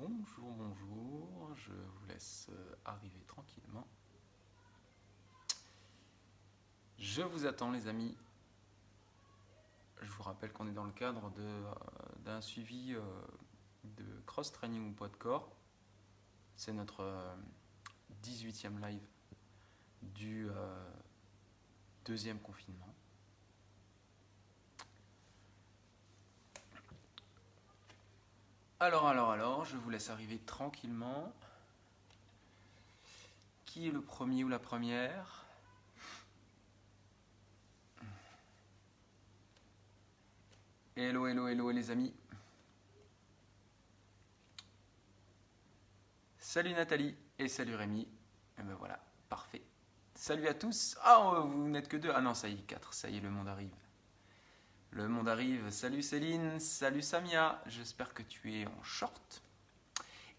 Bonjour, bonjour, je vous laisse arriver tranquillement. Je vous attends les amis. Je vous rappelle qu'on est dans le cadre d'un suivi de cross-training ou poids de corps. C'est notre 18e live du deuxième confinement. Alors, je vous laisse arriver tranquillement. Qui est le premier ou la première ? Hello les amis. Salut Nathalie et salut Rémi. Et ben voilà, parfait. Salut à tous. Ah, vous n'êtes que deux. Ah non, ça y est, 4. Ça y est, le monde arrive. Le monde arrive. Salut Céline, salut Samia. J'espère que tu es en short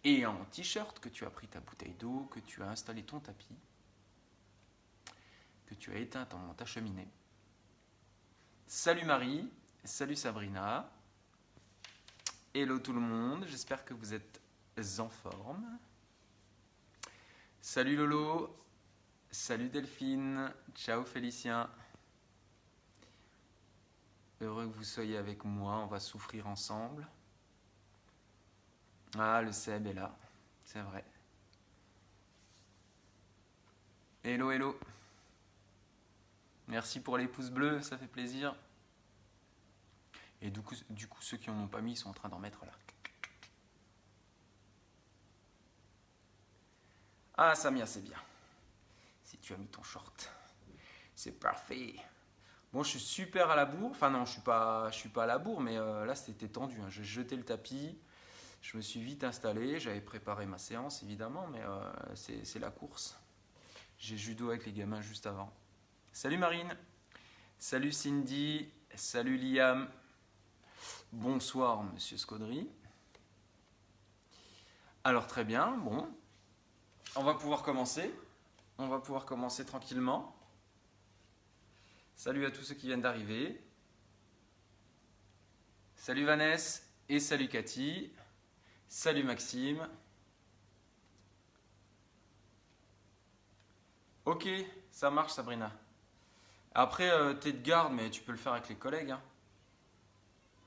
et en t-shirt, que tu as pris ta bouteille d'eau, que tu as installé ton tapis, que tu as éteint ta cheminée. Salut Marie, salut Sabrina. Hello tout le monde, j'espère que vous êtes en forme. Salut Lolo, salut Delphine, ciao Félicien. Heureux que vous soyez avec moi, on va souffrir ensemble. Ah, le Seb est là, c'est vrai. Hello. Merci pour les pouces bleus, ça fait plaisir. Et du coup, ceux qui n'en ont pas mis, ils sont en train d'en mettre là. Ah, Samia, c'est bien. Si tu as mis ton short, c'est parfait. Bon, je suis super à la bourre. Enfin non, je suis pas à la bourre, mais là c'était tendu. Hein. J'ai jeté le tapis, je me suis vite installé. J'avais préparé ma séance évidemment, mais c'est la course. J'ai judo avec les gamins juste avant. Salut Marine, salut Cindy, salut Liam. Bonsoir Monsieur Scodry. Alors très bien, bon, on va pouvoir commencer. On va pouvoir commencer tranquillement. Salut à tous ceux qui viennent d'arriver. Salut Vanessa et salut Cathy. Salut Maxime. Ok, ça marche Sabrina. Après, t'es de garde, mais tu peux le faire avec les collègues. Hein.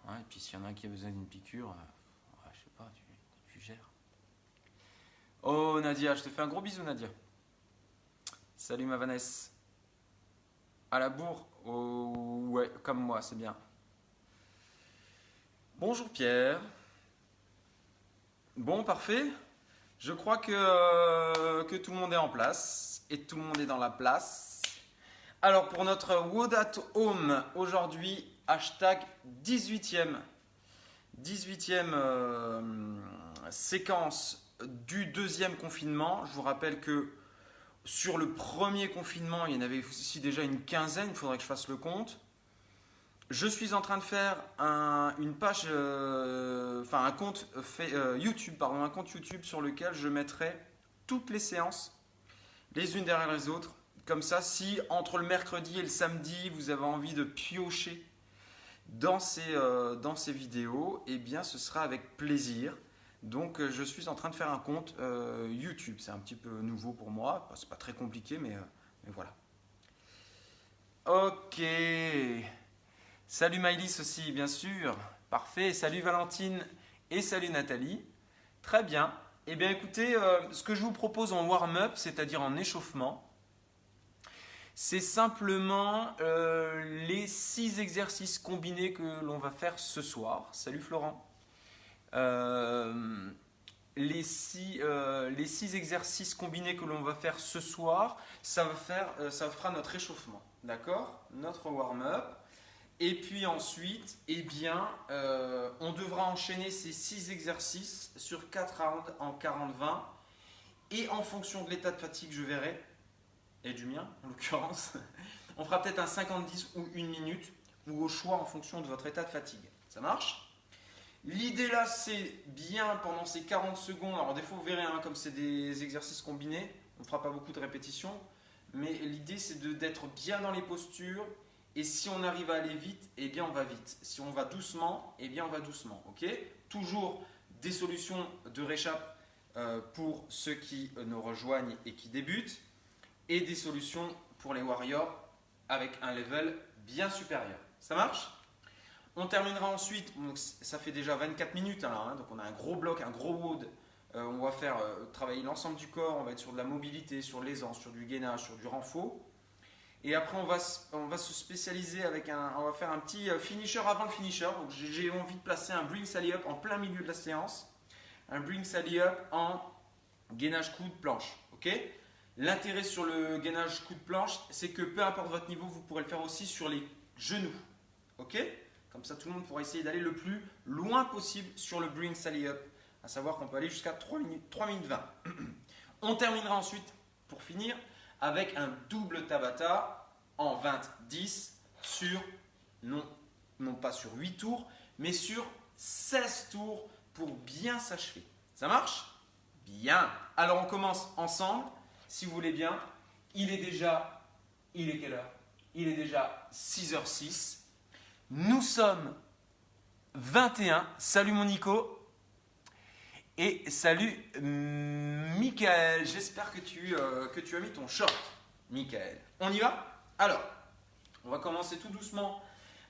Ouais, et puis s'il y en a un qui a besoin d'une piqûre, je sais pas, tu gères. Oh Nadia, je te fais un gros bisou Nadia. Salut ma Vanessa. À la bourre, oh, ouais, comme moi, c'est bien. Bonjour Pierre. Bon, parfait. Je crois que tout le monde est en place et tout le monde est dans la place. Alors pour notre Wood at Home, aujourd'hui, hashtag 18e séquence du deuxième confinement. Je vous rappelle que sur le premier confinement, il y en avait aussi déjà une quinzaine, il faudrait que je fasse le compte. Je suis en train de faire une page, un compte YouTube, un compte YouTube sur lequel je mettrai toutes les séances, les unes derrière les autres. Comme ça, si entre le mercredi et le samedi, vous avez envie de piocher dans ces vidéos, eh bien, ce sera avec plaisir. Donc, je suis en train de faire un compte YouTube. C'est un petit peu nouveau pour moi. C'est pas très compliqué, mais voilà. Ok. Salut Maëlys aussi, bien sûr. Parfait. Salut Valentine et salut Nathalie. Très bien. Eh bien, écoutez, ce que je vous propose en warm-up, c'est-à-dire en échauffement, c'est simplement les 6 exercices combinés que l'on va faire ce soir. Salut Florent. Les 6 exercices combinés que l'on va faire ce soir, ça fera notre échauffement, d'accord ? Notre warm-up. Et puis ensuite, eh bien, on devra enchaîner ces 6 exercices sur 4 rounds en 40-20. Et en fonction de l'état de fatigue, je verrai, et du mien en l'occurrence, on fera peut-être un 50-10 ou 1 minute, ou au choix en fonction de votre état de fatigue. Ça marche ? L'idée là, c'est bien pendant ces 40 secondes, alors des fois vous verrez, hein, comme c'est des exercices combinés, on ne fera pas beaucoup de répétitions, mais l'idée c'est d'être bien dans les postures, et si on arrive à aller vite, eh bien on va vite. Si on va doucement, eh bien on va doucement. Okay ? Toujours des solutions de réchappe pour ceux qui nous rejoignent et qui débutent, et des solutions pour les warriors avec un level bien supérieur. Ça marche? On terminera ensuite, donc ça fait déjà 24 minutes, hein, donc on a un gros bloc, un gros WOD. On va faire travailler l'ensemble du corps, on va être sur de la mobilité, sur l'aisance, sur du gainage, sur du renfort. Et après, on va se spécialiser avec on va faire un petit finisher avant le finisher. Donc j'ai envie de placer un bring sally up en plein milieu de la séance. Un bring sally up en gainage coude planche. Ok? L'intérêt sur le gainage coude planche, c'est que peu importe votre niveau, vous pourrez le faire aussi sur les genoux. Ok? Comme ça, tout le monde pourra essayer d'aller le plus loin possible sur le bring sally up. À savoir qu'on peut aller jusqu'à 3 minutes 20. On terminera ensuite, pour finir, avec un double Tabata en 20-10 sur, non pas sur 8 tours, mais sur 16 tours pour bien s'achever. Ça marche? Bien. Alors on commence ensemble, si vous voulez bien. Il est quelle heure? Il est déjà 6h06. Nous sommes 21. Salut mon Nico. Et salut Michael. J'espère que tu as mis ton short, Michael. On y va? Alors, on va commencer tout doucement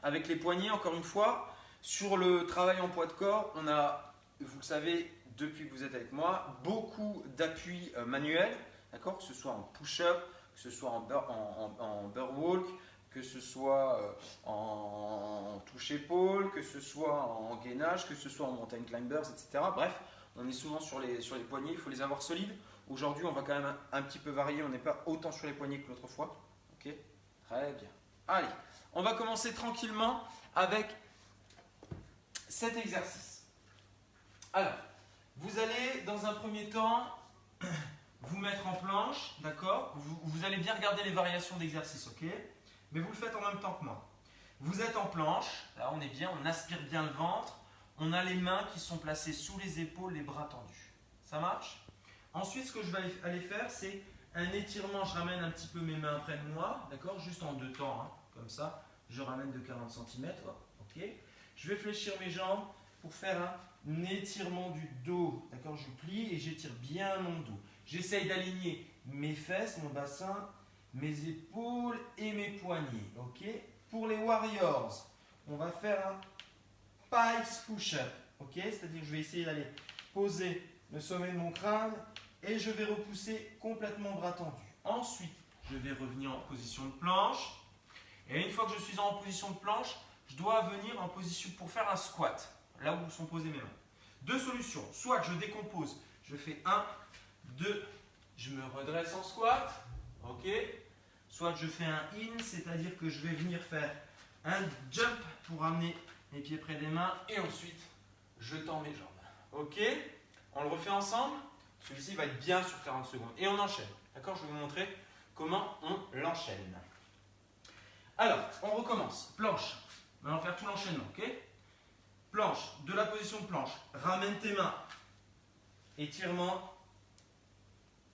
avec les poignets. Encore une fois, sur le travail en poids de corps, on a, vous le savez, depuis que vous êtes avec moi, beaucoup d'appuis manuels, d'accord? Que ce soit en push-up, que ce soit en burr walk, que ce soit en touche épaule, que ce soit en gainage, que ce soit en mountain climbers, etc. Bref, on est souvent sur les poignets, il faut les avoir solides. Aujourd'hui, on va quand même un petit peu varier, on n'est pas autant sur les poignets que l'autre fois. Ok? Très bien. Allez, on va commencer tranquillement avec cet exercice. Alors, vous allez dans un premier temps vous mettre en planche, d'accord? Vous allez bien regarder les variations d'exercice, ok? Mais vous le faites en même temps que moi. Vous êtes en planche, là on est bien, on aspire bien le ventre, on a les mains qui sont placées sous les épaules, les bras tendus. Ça marche? Ensuite, ce que je vais aller faire, c'est un étirement. Je ramène un petit peu mes mains près de moi, d'accord? Juste en deux temps, hein, comme ça. Je ramène de 40 cm, ok? Je vais fléchir mes jambes pour faire un étirement du dos, d'accord? Je plie et j'étire bien mon dos. J'essaye d'aligner mes fesses, mon bassin, mes épaules et mes poignets, ok? Pour les warriors, on va faire un Pikes push-up, ok? C'est-à-dire que je vais essayer d'aller poser le sommet de mon crâne et je vais repousser complètement bras tendus. Ensuite, je vais revenir en position de planche. Et une fois que je suis en position de planche, je dois venir en position pour faire un squat, là où sont posées mes mains. Deux solutions. Soit je décompose, je fais 1, 2, je me redresse en squat, ok? Soit je fais un in, c'est-à-dire que je vais venir faire un jump pour amener mes pieds près des mains et ensuite je tends mes jambes. Ok? On le refait ensemble. Celui-ci va être bien sur 40 secondes. Et on enchaîne. D'accord? Je vais vous montrer comment on l'enchaîne. Alors, on recommence. Planche. On va faire tout l'enchaînement. Ok? Planche. De la position de planche. Ramène tes mains. Étirement.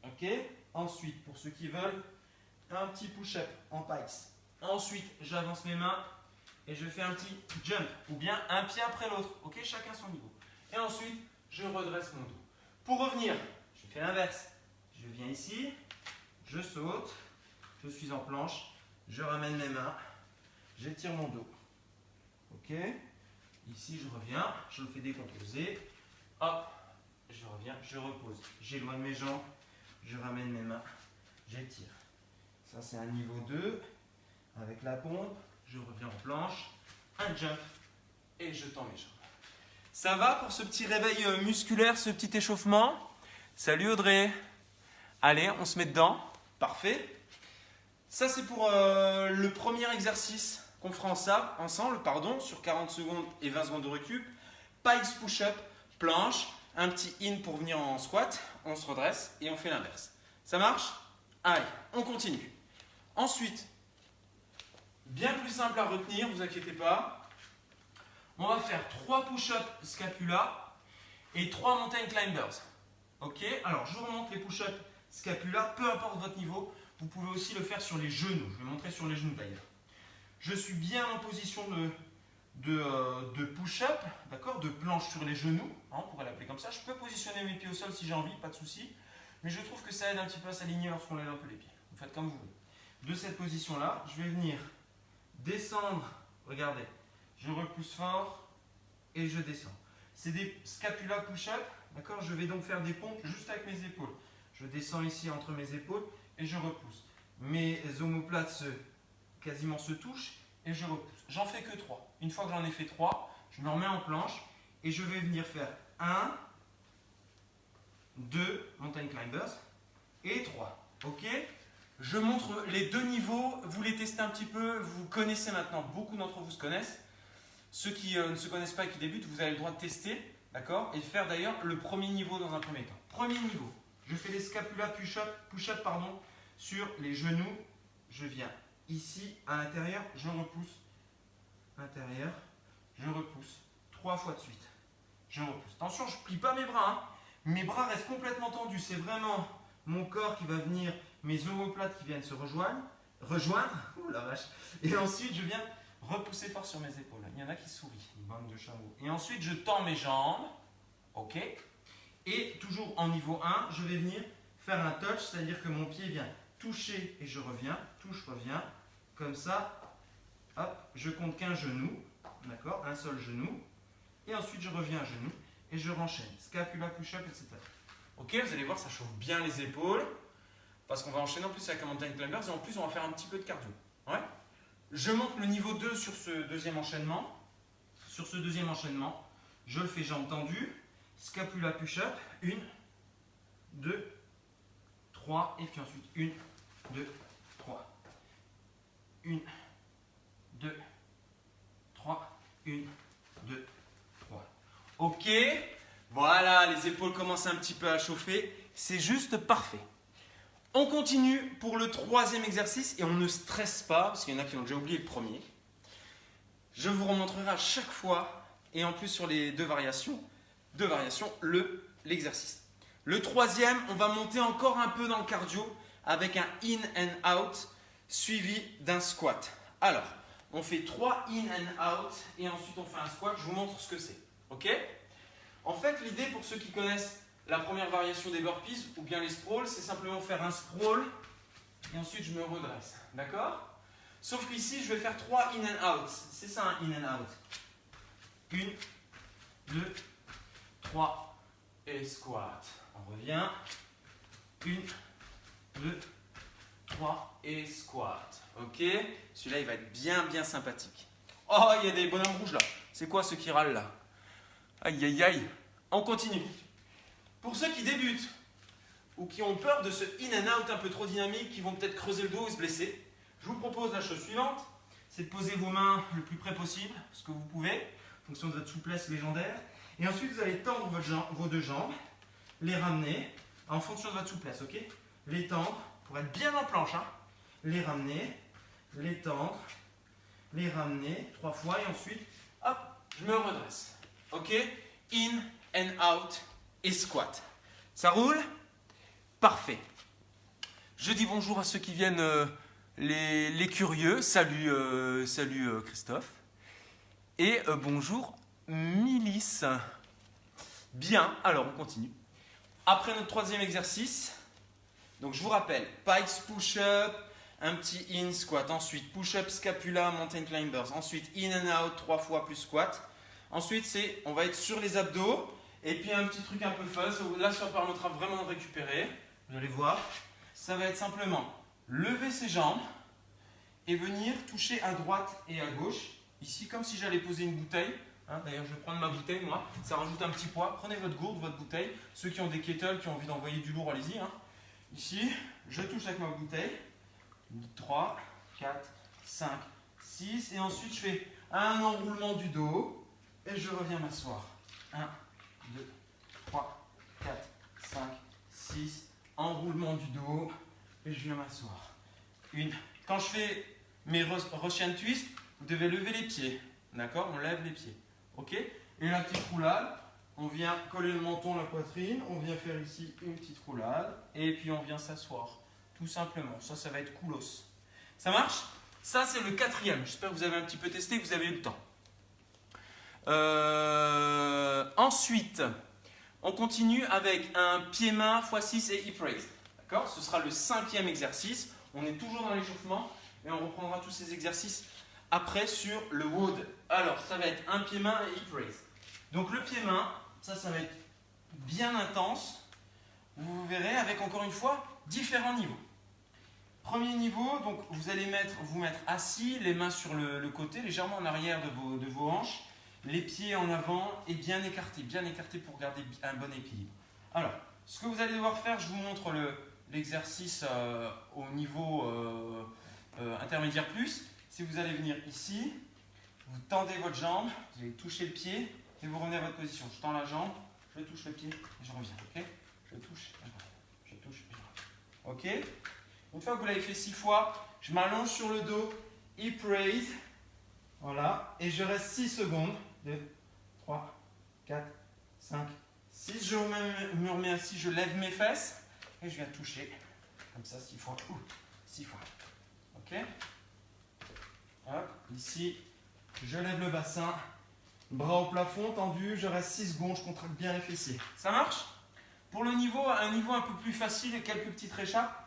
Ok? Ensuite, pour ceux qui veulent, un petit push-up en pikes. Ensuite, j'avance mes mains. Et je fais un petit jump, ou bien un pied après l'autre, ok? Chacun son niveau. Et ensuite, je redresse mon dos. Pour revenir, je fais l'inverse. Je viens ici, je saute, je suis en planche, je ramène mes mains, j'étire mon dos. Ok? Ici, je reviens, je le fais décomposer. Hop, je reviens, je repose. J'éloigne mes jambes, je ramène mes mains, j'étire. Ça, c'est un niveau 2 avec la pompe. Je reviens en planche, un jump et je tends mes jambes. Ça va pour ce petit réveil musculaire, ce petit échauffement? Salut Audrey. Allez, on se met dedans. Parfait. Ça, c'est pour le premier exercice qu'on fera ensemble, sur 40 secondes et 20 secondes de récup. Pikes push-up, planche, un petit in pour venir en squat. On se redresse et on fait l'inverse. Ça marche? Allez, on continue. Ensuite, bien plus simple à retenir, ne vous inquiétez pas. On va faire 3 push-ups scapula et 3 mountain climbers. Ok? Alors, je vous remonte les push-ups scapula, peu importe votre niveau. Vous pouvez aussi le faire sur les genoux. Je vais montrer sur les genoux d'ailleurs. Je suis bien en position de push-up, d'accord? De planche sur les genoux, hein, pour appeler comme ça. Je peux positionner mes pieds au sol si j'ai envie, pas de souci. Mais je trouve que ça aide un petit peu à s'aligner lorsqu'on lève un peu les pieds. Vous faites comme vous voulez. De cette position-là, je vais venir descendre. Regardez, je repousse fort et je descends. C'est des scapula push-up. D'accord? Je vais donc faire des pompes juste avec mes épaules. Je descends ici entre mes épaules et je repousse. Mes omoplates quasiment se touchent et je repousse. J'en fais que 3. Une fois que j'en ai fait 3, je me remets en planche et je vais venir faire 1, 2 mountain climbers et 3. Ok? Je montre les deux niveaux, vous les testez un petit peu, vous connaissez maintenant, beaucoup d'entre vous se connaissent. Ceux qui ne se connaissent pas et qui débutent, vous avez le droit de tester, d'accord? Et de faire d'ailleurs le premier niveau dans un premier temps. Premier niveau, je fais les scapula push-up sur les genoux. Je viens ici à l'intérieur, je repousse, intérieur, je repousse, 3 fois de suite. Je repousse. Attention, je ne plie pas mes bras, hein. Mes bras restent complètement tendus, c'est vraiment mon corps qui va venir, mes omoplates qui viennent se rejoindre, oh la vache, et ensuite je viens repousser fort sur mes épaules. Il y en a qui sourient, une bande de chameaux. Et ensuite je tends mes jambes, ok, et toujours en niveau 1, je vais venir faire un touch, c'est-à-dire que mon pied vient toucher et je reviens, touche, reviens, comme ça, hop, je compte qu'un genou, d'accord, un seul genou, et ensuite je reviens à genoux et je renchaîne, scapula, push-up, etc. Ok, vous allez voir, ça chauffe bien les épaules, parce qu'on va enchaîner en plus avec un mountain climbers, et en plus on va faire un petit peu de cardio. Ouais. Je monte le niveau 2 sur ce deuxième enchaînement. Sur ce deuxième enchaînement, je le fais jambes tendues, scapula push-up, 1, 2, 3, et puis ensuite 1, 2, 3. 1, 2, 3, 1, 2, 3. Ok, voilà, les épaules commencent un petit peu à chauffer. C'est juste parfait. On continue pour le troisième exercice et on ne stresse pas, parce qu'il y en a qui ont déjà oublié le premier. Je vous remontrerai à chaque fois, et en plus sur les deux variations, l'exercice. Le troisième, on va monter encore un peu dans le cardio avec un in and out suivi d'un squat. Alors, on fait 3 in and out et ensuite on fait un squat. Je vous montre ce que c'est. Ok? En fait, l'idée pour ceux qui connaissent la première variation des burpees ou bien les sprawls, c'est simplement faire un sprawl et ensuite je me redresse. D'accord? Sauf qu'ici, je vais faire 3 in and out. C'est ça un in and out. 1, 2, 3 et squat. On revient. 1, 2, 3 et squat. Ok? Celui-là, il va être bien sympathique. Oh, il y a des bonhommes rouges là. C'est quoi ceux qui râlent là? Aïe, aïe, aïe. On continue. Pour ceux qui débutent ou qui ont peur de ce in and out un peu trop dynamique, qui vont peut-être creuser le dos et se blesser, je vous propose la chose suivante, c'est de poser vos mains le plus près possible, ce que vous pouvez, en fonction de votre souplesse légendaire. Et ensuite, vous allez tendre vos deux jambes, les ramener en fonction de votre souplesse, ok? Les tendre pour être bien en planche, hein? Les ramener, les tendre, les ramener 3 fois et ensuite, hop, je me redresse. Ok? In and out et squat. Ça roule? Parfait. Je dis bonjour à ceux qui viennent, les curieux. Salut, Christophe. Et bonjour Milice. Bien, alors on continue. Après notre troisième exercice, donc je vous rappelle, pikes push-up, un petit in squat, ensuite push-up scapula, mountain climbers, ensuite in and out 3 fois plus squat. Ensuite, on va être sur les abdos et puis un petit truc un peu fuzz. Là, ça permettra vraiment de récupérer. Vous allez voir, ça va être simplement lever ses jambes et venir toucher à droite et à gauche. Ici, comme si j'allais poser une bouteille. Hein, d'ailleurs, je vais prendre ma bouteille, moi. Ça rajoute un petit poids. Prenez votre gourde, votre bouteille. Ceux qui ont des kettles, qui ont envie d'envoyer du lourd, allez-y. Hein. Ici, je touche avec ma bouteille. 3, 4, 5, 6. Et ensuite, je fais un enroulement du dos. Et je reviens m'asseoir. 1, 2, 3, 4, 5, 6. Enroulement du dos. Et je viens m'asseoir. Quand je fais mes Russian twist, vous devez lever les pieds. D'accord? On lève les pieds. Ok? Et la petite roulade, on vient coller le menton à la poitrine. On vient faire ici une petite roulade. Et puis on vient s'asseoir. Tout simplement. Ça va être coolos. Ça marche? Ça, c'est le quatrième. J'espère que vous avez un petit peu testé, que vous avez eu le temps. Ensuite, On continue avec un pied-main x 6 et hip raise. D'accord? Ce sera le 5e exercice. On est toujours dans l'échauffement et on reprendra tous ces exercices après sur le WOD. Alors, ça va être un pied-main et hip raise. Donc le pied-main, ça va être bien intense. Vous verrez avec encore une fois différents niveaux. Premier niveau, donc vous allez vous mettre assis, les mains sur le côté, légèrement en arrière de vos hanches, les pieds en avant et bien écartés pour garder un bon équilibre. Alors, ce que vous allez devoir faire, je vous montre l'exercice au niveau intermédiaire plus. Si vous allez venir ici, vous tendez votre jambe, vous allez toucher le pied et vous revenez à votre position. Je tends la jambe, je touche le pied et je reviens. Ok? Je touche et je reviens. Je touche et je reviens. Ok? Une fois que vous l'avez fait 6 fois, je m'allonge sur le dos, hip raise, voilà, et je reste 6 secondes. 2, 3, 4, 5, 6. Je me remets assis, je lève mes fesses et je viens toucher, comme ça 6 fois. 6 fois. Ok? Hop, ici, je lève le bassin, bras au plafond, tendu, je reste 6 secondes, je contracte bien les fessiers. Ça marche? Pour un niveau un peu plus facile et quelques petites réchappes,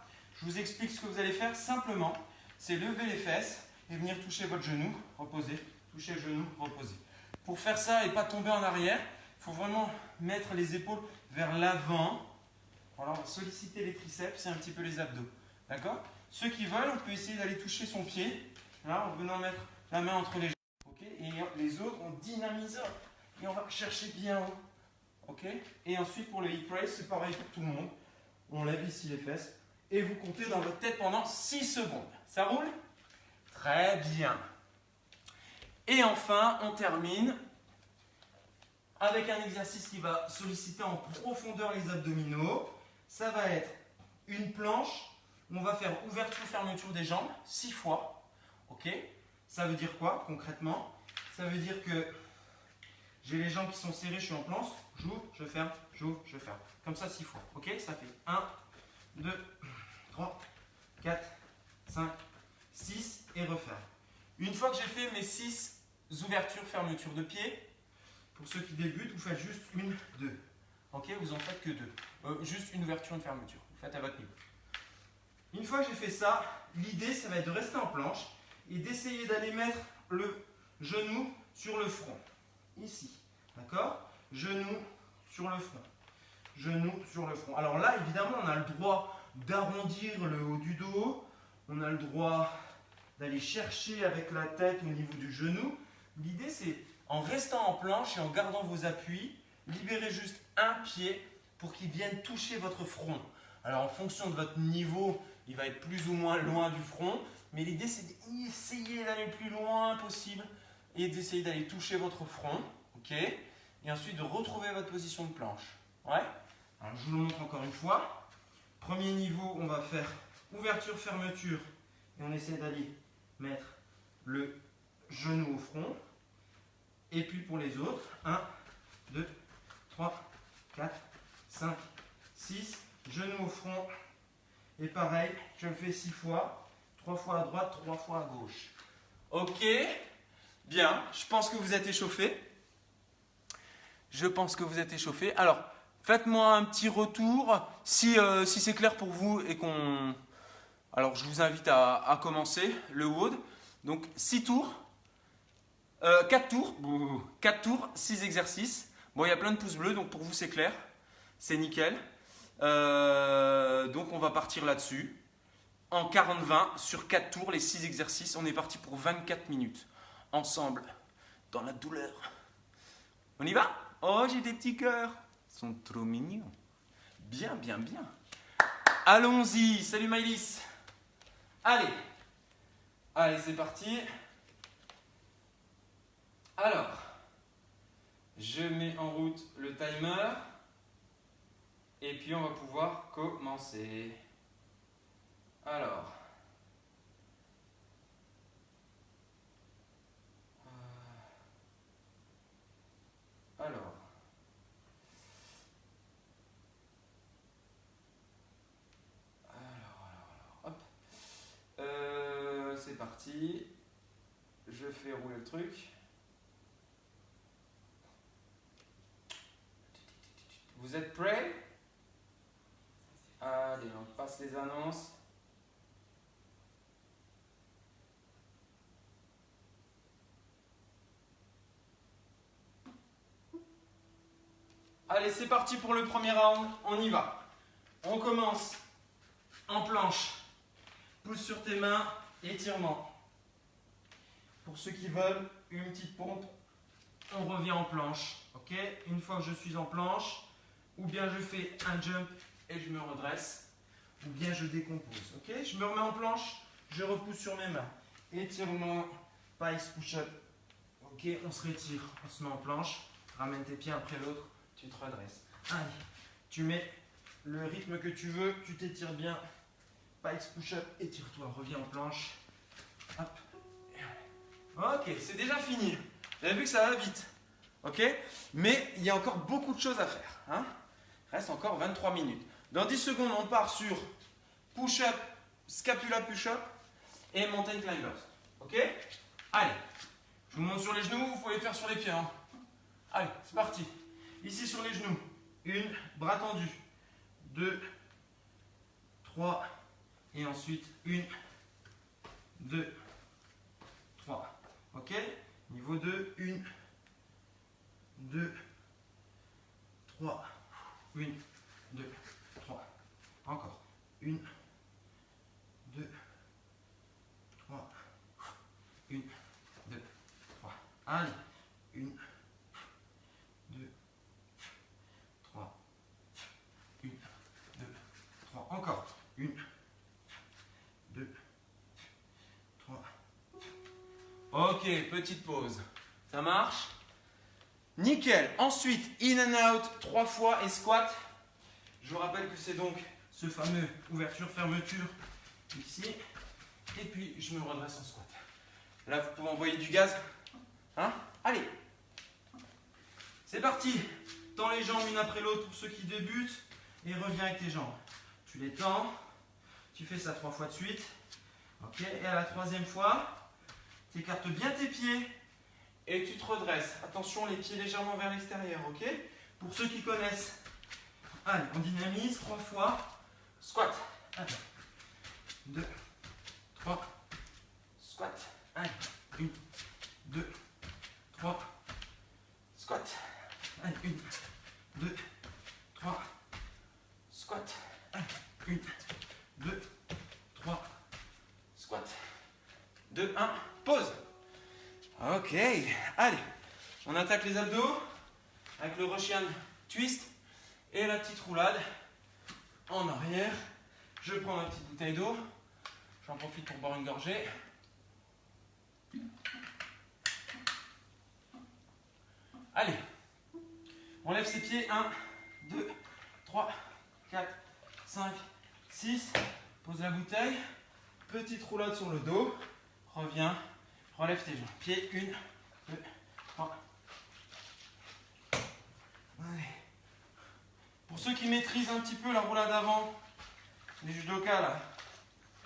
je vous explique ce que vous allez faire simplement. C'est lever les fesses et venir toucher votre genou, reposer, toucher le genou, reposer. Pour faire ça et pas tomber en arrière, il faut vraiment mettre les épaules vers l'avant. Voilà, on va solliciter les triceps et un petit peu les abdos. D'accord? Ceux qui veulent, on peut essayer d'aller toucher son pied, là, en venant mettre la main entre les jambes. Okay? Et les autres, on dynamise et on va chercher bien haut. Okay? Et ensuite, pour le hip raise, c'est pareil pour tout le monde. On lève ici les fesses. Et vous comptez dans votre tête pendant 6 secondes. Ça roule? Très bien. Et enfin, on termine avec un exercice qui va solliciter en profondeur les abdominaux. Ça va être une planche. On va faire ouverture-fermeture des jambes 6 fois. Ok? Ça veut dire quoi concrètement? Ça veut dire que j'ai les jambes qui sont serrées, je suis en planche. J'ouvre, je ferme, j'ouvre, je ferme. Comme ça 6 fois. Ok? Ça fait 1, 2, 3, 4, 5, 6 et refaire. Une fois que j'ai fait mes 6 ouvertures, fermetures de pied, pour ceux qui débutent, vous faites juste 1, 2. Ok, vous en faites que 2. Juste une ouverture, une fermeture. Vous faites à votre niveau. Une fois que j'ai fait ça, l'idée, ça va être de rester en planche et d'essayer d'aller mettre le genou sur le front. Ici. D'accord? Genou sur le front. Genou sur le front. Alors là, évidemment, on a le droit d'arrondir le haut du dos. On a le droit d'aller chercher avec la tête au niveau du genou. L'idée, c'est en restant en planche et en gardant vos appuis, libérez juste un pied pour qu'il vienne toucher votre front. Alors, en fonction de votre niveau, il va être plus ou moins loin du front. Mais l'idée, c'est d'essayer d'aller le plus loin possible et d'essayer d'aller toucher votre front. Ok? Et ensuite, de retrouver votre position de planche. Ouais? Alors, je vous le montre encore une fois. Premier niveau, on va faire ouverture, fermeture. Et on essaie d'aller mettre le genou au front. Et puis pour les autres, 1, 2, 3, 4, 5, 6. Genou au front. Et pareil, je le fais 6 fois. 3 fois à droite, 3 fois à gauche. Ok, bien. Je pense que vous êtes échauffés. Alors, faites-moi un petit retour si c'est clair pour vous et qu'on... Alors, je vous invite à commencer le WOD. Donc, 6 tours, 4 tours, 4 tours, 6 exercices. Bon, il y a plein de pouces bleus, donc pour vous, c'est clair. C'est nickel. Donc, on va partir là-dessus. En 40-20, sur 4 tours, les 6 exercices. On est parti pour 24 minutes. Ensemble, dans la douleur. On y va? Oh, j'ai des petits cœurs. Ils sont trop mignons. Bien, bien, bien. Allons-y. Salut Maëlys. Allez. Allez, c'est parti. Alors, je mets en route le timer. Et puis, on va pouvoir commencer. Alors. Hop. C'est parti. Je fais rouler le truc. Vous Vous êtes prêts? Allez, on passe les annonces. Allez, c'est parti pour le premier round. On y va. On commence en planche. Pousse sur tes mains, étirement. Pour ceux qui veulent une petite pompe, on revient en planche. Ok? Une fois que je suis en planche, ou bien je fais un jump et je me redresse, ou bien je décompose. Ok? Je me remets en planche, je repousse sur mes mains. Étirement, Pikes push-up. Ok? On se retire, on se met en planche. Ramène tes pieds un après l'autre, tu te redresses. Allez, tu mets le rythme que tu veux, tu t'étires bien. Pikes push-up, étire-toi, reviens en planche. Hop. Ok, c'est déjà fini. Vous avez vu que ça va vite. Ok? Mais il y a encore beaucoup de choses à faire. Hein? Il reste encore 23 minutes. Dans 10 secondes, on part sur push-up, scapula push-up et mountain climbers. Ok? Allez, je vous monte sur les genoux, il faut les faire sur les pieds. Hein? Allez, c'est parti. Ici sur les genoux. 1, bras tendus. 2, 3. Et ensuite 1, 2, 3. Ok? Niveau 2, 1, 2, 3. 1, 2, 3. Encore. 1, 2, 3. 1, 2, 3. Allez. 1, 2, 3. 1, 2, 3. Encore. 1, 2, 3. Ok, petite pause. Ça marche? Nickel. Ensuite, in and out 3 fois et squat. Je vous rappelle que c'est donc ce fameux ouverture-fermeture ici. Et puis, je me redresse en squat. Là, vous pouvez envoyer du gaz. Hein? Allez. C'est parti. Tends les jambes une après l'autre pour ceux qui débutent. Et reviens avec tes jambes. Tu les tends. Tu fais ça 3 fois de suite. Ok. Et à la 3e fois, tu écartes bien tes pieds. Et tu te redresses. Attention, les pieds légèrement vers l'extérieur. Ok. Pour ceux qui connaissent. Allez, on dynamise 3 fois. Squat. 1, 2, 3. Squat. 1, 2, 3. Squat. 1, 2, 3. Squat. 1, 2, 3. Squat. 2, 1. Pause. Ok. Allez. On attaque les abdos avec le Russian twist et la petite roulade en arrière. Je prends ma petite bouteille d'eau. J'en profite pour boire une gorgée. Allez. On lève ses pieds. 1, 2, 3, 4, 5, 6. Pose la bouteille. Petite roulade sur le dos. Reviens. Relève tes jambes. Pieds. 1, 2, 3. Allez. Pour ceux qui maîtrisent un petit peu la roulade avant, les judokas là,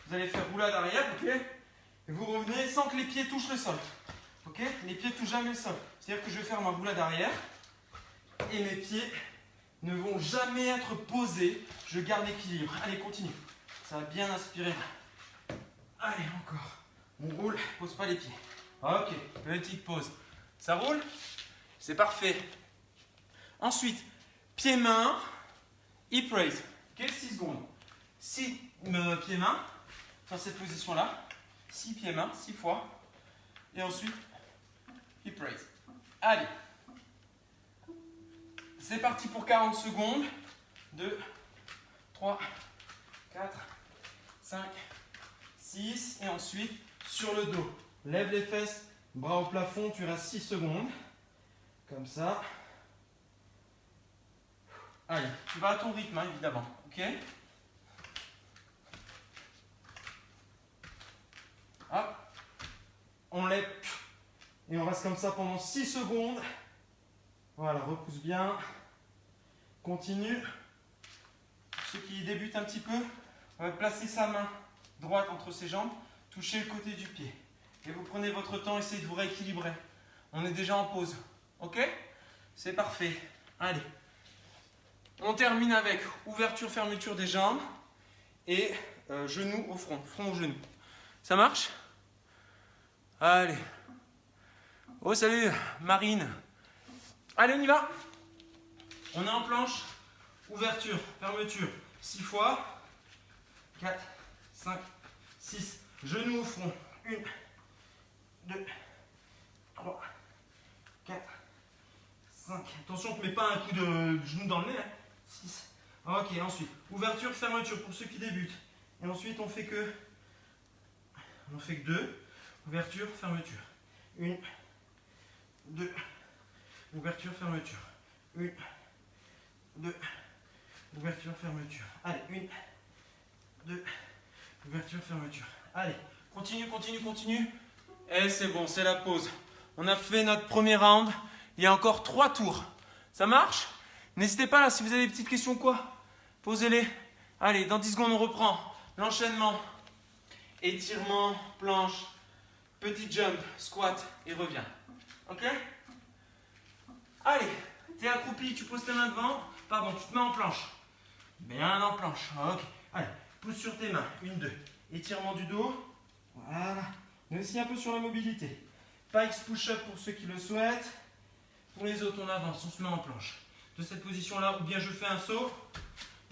vous allez faire roulade arrière, ok? Et vous revenez sans que les pieds touchent le sol. Ok? Les pieds ne touchent jamais le sol. C'est-à-dire que je vais faire ma roulade arrière et mes pieds ne vont jamais être posés. Je garde l'équilibre. Allez, continue. Ça va bien inspirer. Allez, encore. On roule, pose pas les pieds. Ok, petite pause. Ça roule? C'est parfait. Ensuite, pieds-mains, hip raise. Ok, 6 secondes. 6 pieds-mains, dans cette position-là. 6 pieds-mains, 6 fois. Et ensuite, hip raise. Allez. C'est parti pour 40 secondes. 2, 3, 4, 5, 6. Et ensuite, sur le dos. Lève les fesses, bras au plafond. Tu restes 6 secondes. Comme ça. Allez, tu vas à ton rythme, hein, évidemment. Ok? Hop. On lève. Et on reste comme ça pendant 6 secondes. Voilà, repousse bien. Continue. Pour ceux qui débutent un petit peu, on va placer sa main droite entre ses jambes, toucher le côté du pied. Et vous prenez votre temps, essayez de vous rééquilibrer. On est déjà en pause. Ok? C'est parfait. Allez. On termine avec ouverture, fermeture des jambes et genou au front, front au genou. Ça marche? Allez. Oh salut Marine. Allez, on y va. On est en planche. Ouverture, fermeture. 6 fois. 4, 5, 6. Genou au front. 1, 2, 3, 4, 5. Attention, on ne met pas un coup de genou dans le nez. 6. Ok, ensuite, ouverture, fermeture pour ceux qui débutent. Et ensuite, on fait que 2. Ouverture, fermeture. 1, 2. Ouverture, fermeture. 1, 2. Ouverture, fermeture. Allez, 1, 2. Ouverture, fermeture. Allez, continue, continue, continue. Et c'est bon, c'est la pause. On a fait notre premier round. Il y a encore 3 tours. Ça marche? N'hésitez pas là, si vous avez des petites questions quoi, posez-les. Allez, dans 10 secondes, on reprend. L'enchaînement. Étirement, planche, petit jump, squat et reviens. Ok? Allez, tu es accroupi, tu poses tes mains devant. Pardon, tu te mets en planche. Bien en planche. Ok. Allez, pousse sur tes mains. 1, 2. Étirement du dos. Voilà. Mais aussi un peu sur la mobilité. Pikes push-up pour ceux qui le souhaitent. Pour les autres, on avance, on se met en planche. De cette position-là, ou bien je fais un saut,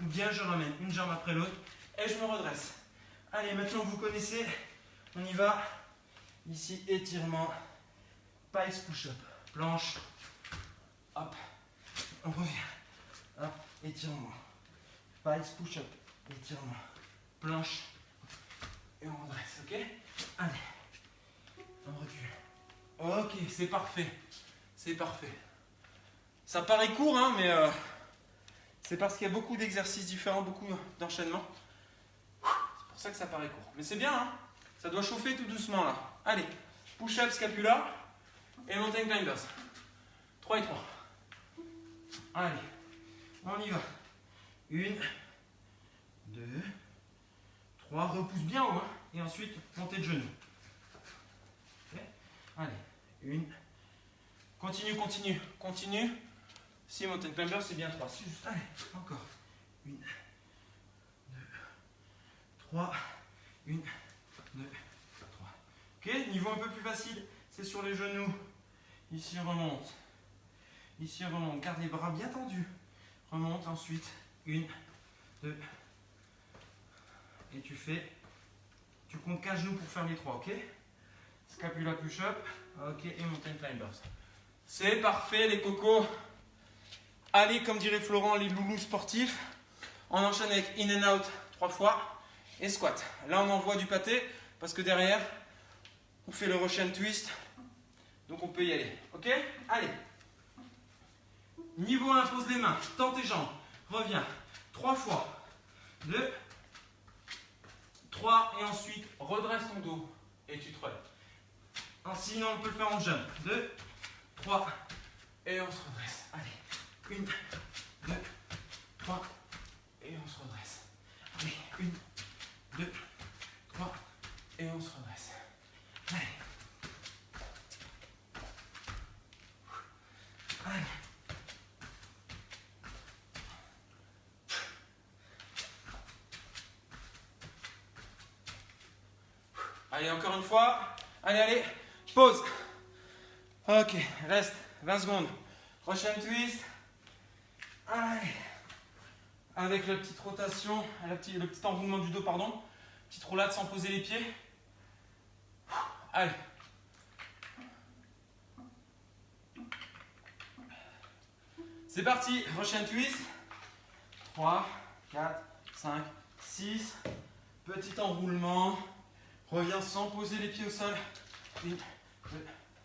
ou bien je ramène une jambe après l'autre et je me redresse. Allez, maintenant que vous connaissez, on y va. Ici, étirement. Pikes push-up. Planche. Hop. On revient. Hop. Étirement. Pikes push-up. Étirement. Planche. Et on redresse, ok? Allez. On recule. Ok, c'est parfait. C'est parfait. Ça paraît court, hein, mais c'est parce qu'il y a beaucoup d'exercices différents, beaucoup d'enchaînements. C'est pour ça que ça paraît court. Mais c'est bien, hein? Ça doit chauffer tout doucement, là. Allez, push-up, scapula et mountain climbers. 3 et 3. Allez, on y va. 1, 2, 3. Repousse bien haut, hein? Et ensuite, montée de genoux. Okay. Allez, 1. Continue, continue, continue. Si mountain climber, c'est bien 3. Juste, allez, encore. 1, 2, 3. 1, 2, 3. Ok, niveau un peu plus facile, c'est sur les genoux. Ici, remonte. Ici, remonte. Garde les bras bien tendus. Remonte ensuite. 1, 2. Et tu comptes 4 genoux pour faire les 3, ok? Scapula push-up. Ok, et mountain climbers. C'est parfait les cocos. Allez, comme dirait Florent, les loulous sportifs. On enchaîne avec in and out 3 fois et squat. Là, on envoie du pâté parce que derrière, on fait le Russian twist. Donc, on peut y aller. Ok? Allez. Niveau 1, pose les mains. Tends tes jambes. Reviens. 3 fois. 2. 3. Et ensuite, redresse ton dos. Et tu te relèves. Sinon, on peut le faire en jump. 2. 3, et on se redresse. Allez, 1, 2, 3, et on se redresse. Allez, 1, 2, 3, et on se redresse. Allez. Allez. Allez, encore une fois. Allez, allez, pause. Ok, reste 20 secondes. Russian twist. Allez. Avec la petite rotation, le petit enroulement du dos, pardon. Petite roulade sans poser les pieds. Allez. C'est parti, Russian twist. 3, 4, 5, 6. Petit enroulement. Reviens sans poser les pieds au sol. 1, 2,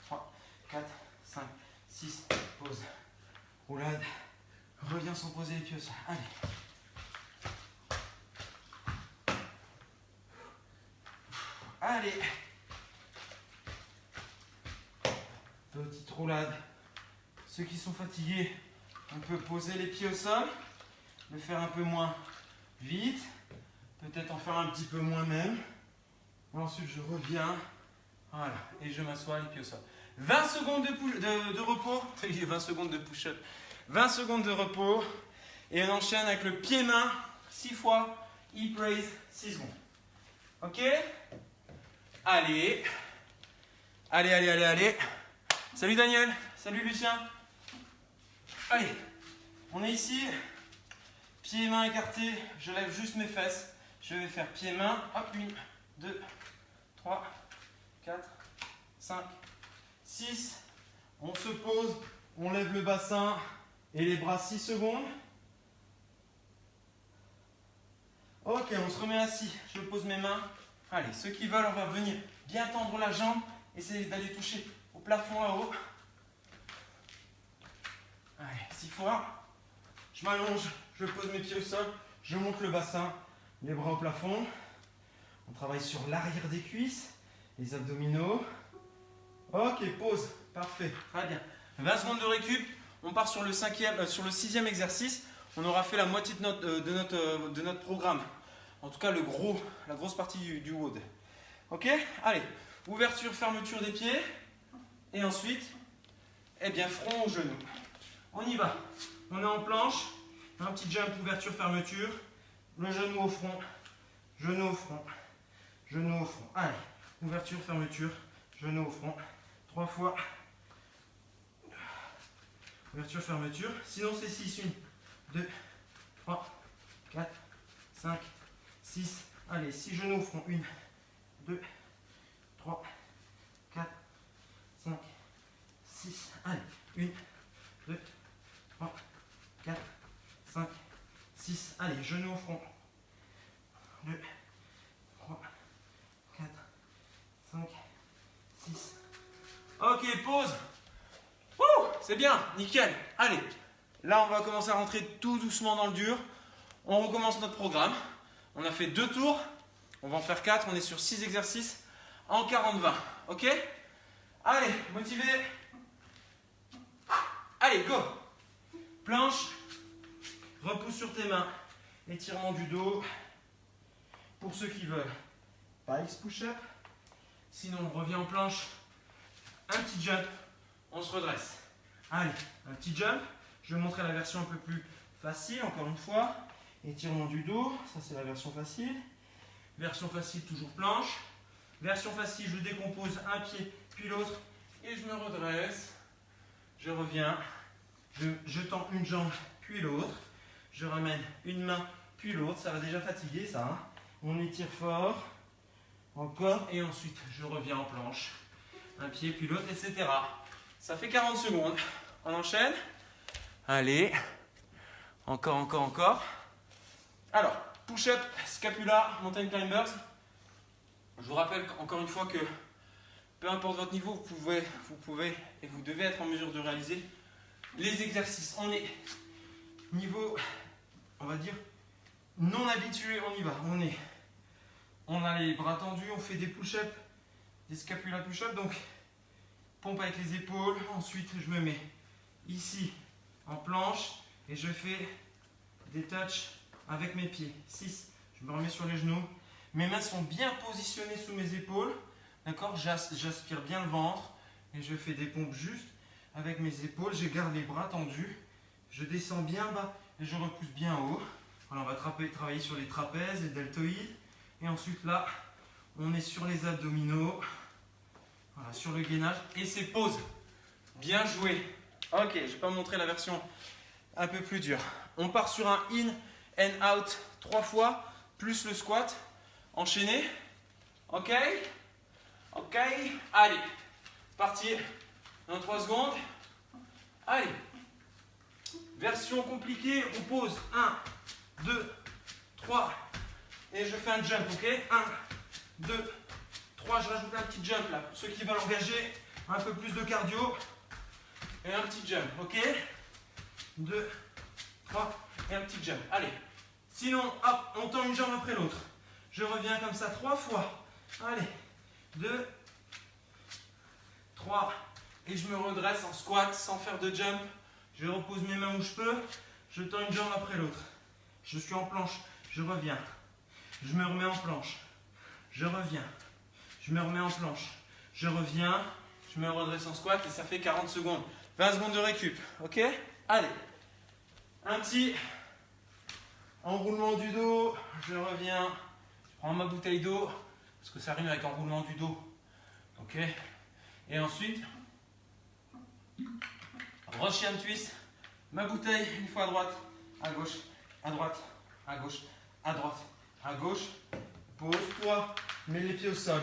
3, 4, 5, 6. Pause. Roulade. Reviens sans poser les pieds au sol. Allez. Allez. Petite roulade. Ceux qui sont fatigués, on peut poser les pieds au sol. Le faire un peu moins vite. Peut-être en faire un petit peu moins même. Ensuite, je reviens. Voilà. Et je m'assois les pieds au sol. 20 secondes de repos. 20 secondes de push-up. 20 secondes de repos. Et on enchaîne avec le pied-main 6 fois, hip raise 6 secondes. Ok? Allez. Allez, allez, allez, allez. Salut Daniel. Salut Lucien. Allez. On est ici. Pieds et mains écartés. Je lève juste mes fesses. Je vais faire pieds-mains. Hop, 1, 2, 3, 4, 5, 6. On se pose. On lève le bassin et les bras 6 secondes. Ok, on se remet assis. Je pose mes mains. Allez, ceux qui veulent, on va venir bien tendre la jambe. Essayez d'aller toucher au plafond là-haut. Allez, 6 fois. Je m'allonge, je pose mes pieds au sol. Je monte le bassin, les bras au plafond. On travaille sur l'arrière des cuisses, les abdominaux. Ok, pause. Parfait, très bien. 20 secondes de récup. On part sur le sixième exercice. On aura fait la moitié de notre programme. En tout cas, la grosse partie du WOD. Ok? Allez, ouverture, fermeture des pieds. Et ensuite, eh bien, front aux genoux. On y va. On est en planche. Un petit jump, ouverture, fermeture. Le genou au front. Genou au front. Genou au front. Allez, ouverture, fermeture. Genou au front. 3 fois. Ouverture, fermeture. Sinon, c'est 6. 1, 2, 3, 4, 5, 6. Allez, 6 genoux au front. 1, 2, 3, 4, 5, 6. Allez, 1, 2, 3, 4, 5, 6. Allez, genoux au front. 2, 3, 4, 5, 6. Ok, pause. C'est bien, nickel. Allez, là on va commencer à rentrer tout doucement dans le dur. On recommence notre programme. On a fait 2 tours. On va en faire 4. On est sur 6 exercices en 40-20. Ok? Allez, motivé. Allez, go. Planche. Repousse sur tes mains. Étirement du dos. Pour ceux qui veulent. Pas X push-up. Sinon, on revient en planche. Un petit jump. On se redresse. Allez, un petit jump. Je vais vous montrer la version un peu plus facile, encore une fois. Étirement du dos, ça c'est la version facile. Version facile, toujours planche. Version facile, je décompose un pied puis l'autre et je me redresse. Je reviens, je tends une jambe puis l'autre. Je ramène une main puis l'autre, ça va déjà fatiguer ça. Hein. On étire fort, encore et ensuite je reviens en planche. Un pied puis l'autre, etc. Ça fait 40 secondes. On enchaîne. Allez. Encore, encore, encore. Alors, push-up, scapula, mountain climbers. Je vous rappelle encore une fois que peu importe votre niveau, vous pouvez et vous devez être en mesure de réaliser les exercices. On est niveau, on va dire, non habitué, on y va. On a les bras tendus, on fait des push-ups, des scapula push-ups. Donc, pompe avec les épaules. Ensuite, je me mets ici en planche et je fais des touches avec mes pieds. 6. Je me remets sur les genoux. Mes mains sont bien positionnées sous mes épaules. D'accord? J'aspire bien le ventre et je fais des pompes juste avec mes épaules. Je garde les bras tendus. Je descends bien bas et je repousse bien haut. Alors, on va travailler sur les trapèzes, les deltoïdes. Et ensuite, là, on est sur les abdominaux. Voilà, sur le gainage. Et c'est pause. Bien joué. Ok, je ne vais pas montrer la version un peu plus dure. On part sur un in and out 3 fois, plus le squat. Enchaîné. Ok. Ok. Allez. Parti dans 3 secondes. Allez. Version compliquée. On pose 1, 2, 3. Et je fais un jump. Ok. 1, 2, 3. Je rajoute un petit jump là. Pour ceux qui veulent engager un peu plus de cardio. Et un petit jump, ok? 2, 3, et un petit jump. Allez. Sinon, hop, on tend une jambe après l'autre. Je reviens comme ça 3 fois. Allez. 2, 3. Et je me redresse en squat sans faire de jump. Je repose mes mains où je peux. Je tends une jambe après l'autre. Je suis en planche. Je reviens. Je me remets en planche. Je reviens. Je me remets en planche. Je reviens. Je me redresse en squat et ça fait 40 secondes. 20 secondes de récup, ok? Allez, un petit Enroulement du dos, je reviens, je prends ma bouteille d'eau, parce que ça rime avec enroulement du dos. Ok. Et ensuite, Russian twist, ma bouteille, une fois à droite, à gauche, à droite, à gauche, à droite, à gauche. Pose-toi, mets les pieds au sol,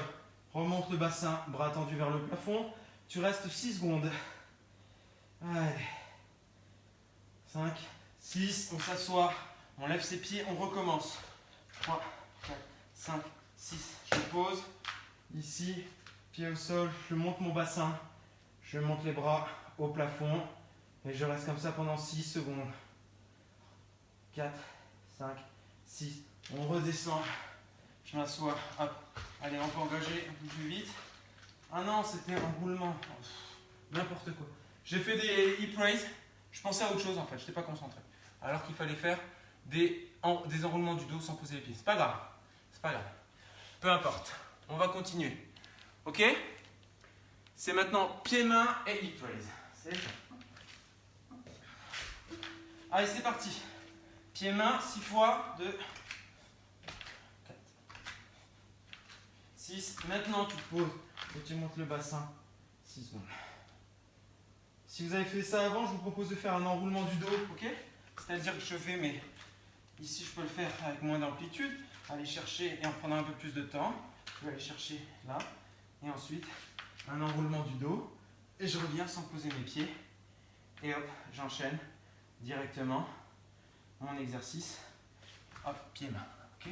remonte le bassin, bras tendus vers le plafond. Tu restes 6 secondes. Allez. 5, 6, on s'assoit, on lève ses pieds, on recommence. 3, 4, 5, 6, je pose. Ici, pied au sol, je monte mon bassin, je monte les bras au plafond et je reste comme ça pendant 6 secondes. 4, 5, 6, on redescend, je m'assois, hop. Allez, on peut engager un peu plus vite. Ah non, c'était un roulement, n'importe quoi. J'ai fait des hip raises, je pensais à autre chose en fait, je n'étais pas concentré. Alors qu'il fallait faire des enroulements du dos sans poser les pieds. C'est pas grave, c'est pas grave. Peu importe, on va continuer. Ok? C'est maintenant pieds-mains et hip raise. C'est ça. Allez, c'est parti. Pieds-mains, 6 fois, 2, 4, 6. Maintenant, tu te poses et tu montes le bassin. 6 secondes. Si vous avez fait ça avant, je vous propose de faire un enroulement du dos. Ok? C'est-à-dire que je fais mes... Ici, je peux le faire avec moins d'amplitude. Aller chercher et en prenant un peu plus de temps. Je vais aller chercher là. Et ensuite, un enroulement du dos. Et je reviens sans poser mes pieds. Et hop, j'enchaîne directement mon exercice. Hop, pieds-mains. Ok?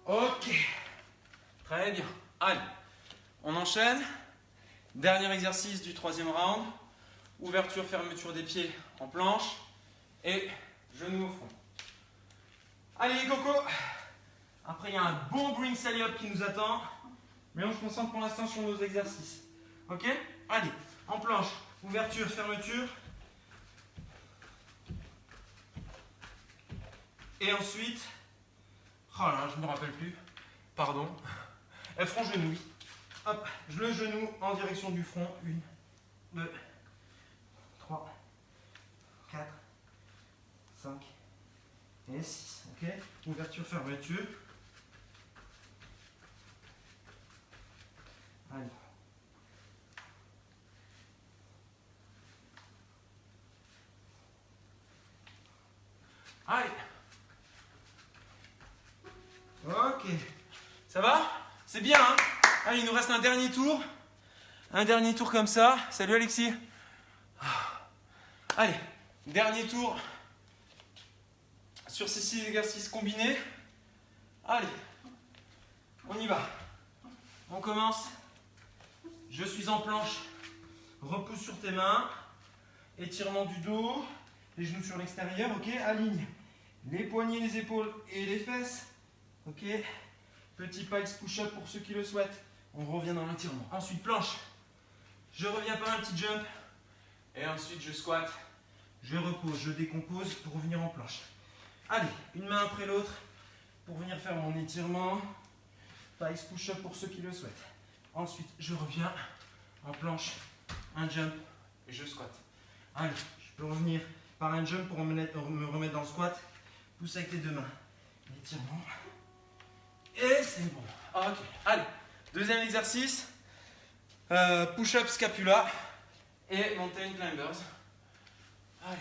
Ok. Très bien. Allez, on enchaîne. Dernier exercice du 3e round. Ouverture, fermeture des pieds en planche. Et genoux au front. Allez les cocos. Après, il y a un bon bring sally up qui nous attend. Mais on se concentre pour l'instant sur nos exercices. Ok? Allez, en planche. Ouverture, fermeture. Et ensuite... Oh là, je ne me rappelle plus. Pardon. Front genou. Hop, le genou en direction du front. 1, 2, 3, 4, 5 et 6. Ok? Ouverture, fermeture. Allez. Allez. Ok. Ça va? C'est bien, hein? Allez, il nous reste un dernier tour. Un dernier tour comme ça. Salut Alexis. Allez, dernier tour sur ces 6 exercices combinés. Allez, on y va. On commence. Je suis en planche. Repousse sur tes mains. Étirement du dos. Les genoux sur l'extérieur. Ok, aligne les poignets, les épaules et les fesses. Ok. Petit pikes push-up pour ceux qui le souhaitent. On revient dans l'étirement. Ensuite, planche. Je reviens par un petit jump. Et ensuite, je squatte. Je repose, je décompose pour revenir en planche. Allez, une main après l'autre pour venir faire mon étirement. Pikes push-up pour ceux qui le souhaitent. Ensuite, je reviens en planche. Un jump et je squatte. Allez, je peux revenir par un jump pour me remettre dans le squat. Pousse avec les 2 mains. L'étirement. Et c'est bon. Ok, allez. Deuxième exercice. Push-up scapula et mountain climbers. Allez.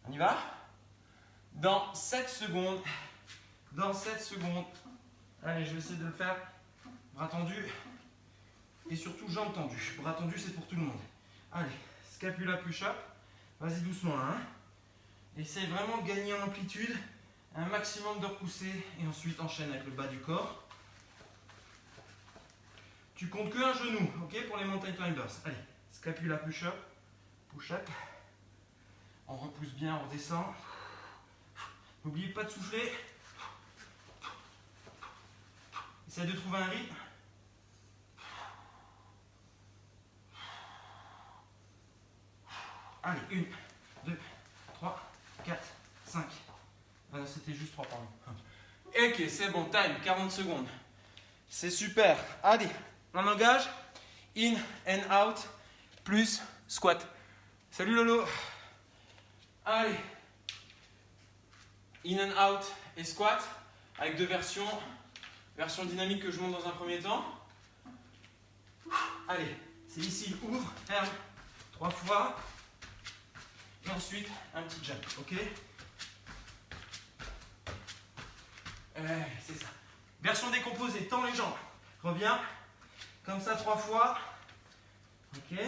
On y va? Dans 7 secondes. Dans 7 secondes. Allez, je vais essayer de le faire. Bras tendus. Et surtout jambes tendues. Bras tendus, c'est pour tout le monde. Allez, scapula push-up. Vas-y doucement, hein. Essaye vraiment de gagner en amplitude. Un maximum de repousser. Et ensuite, enchaîne avec le bas du corps. Tu comptes que un genou, ok, pour les mountain climbers. Allez, scapula push-up. Push-up. On repousse bien, on redescend. N'oubliez pas de souffler. Essaye de trouver un rythme. Allez, 1, 2, 3, 4, 5. C'était juste 3, pardon. Ok, c'est bon, time, 40 secondes. C'est super. Allez, on engage. In and out, plus Squat. Salut Lolo. Allez. In and out et squat avec deux versions. Version dynamique que je monte dans un premier temps. Allez, c'est ici, ouvre, ferme, 3 fois. Et ensuite, un petit jump, ok? C'est ça. Version décomposée, tends les jambes. Reviens, comme ça 3 fois. Ok?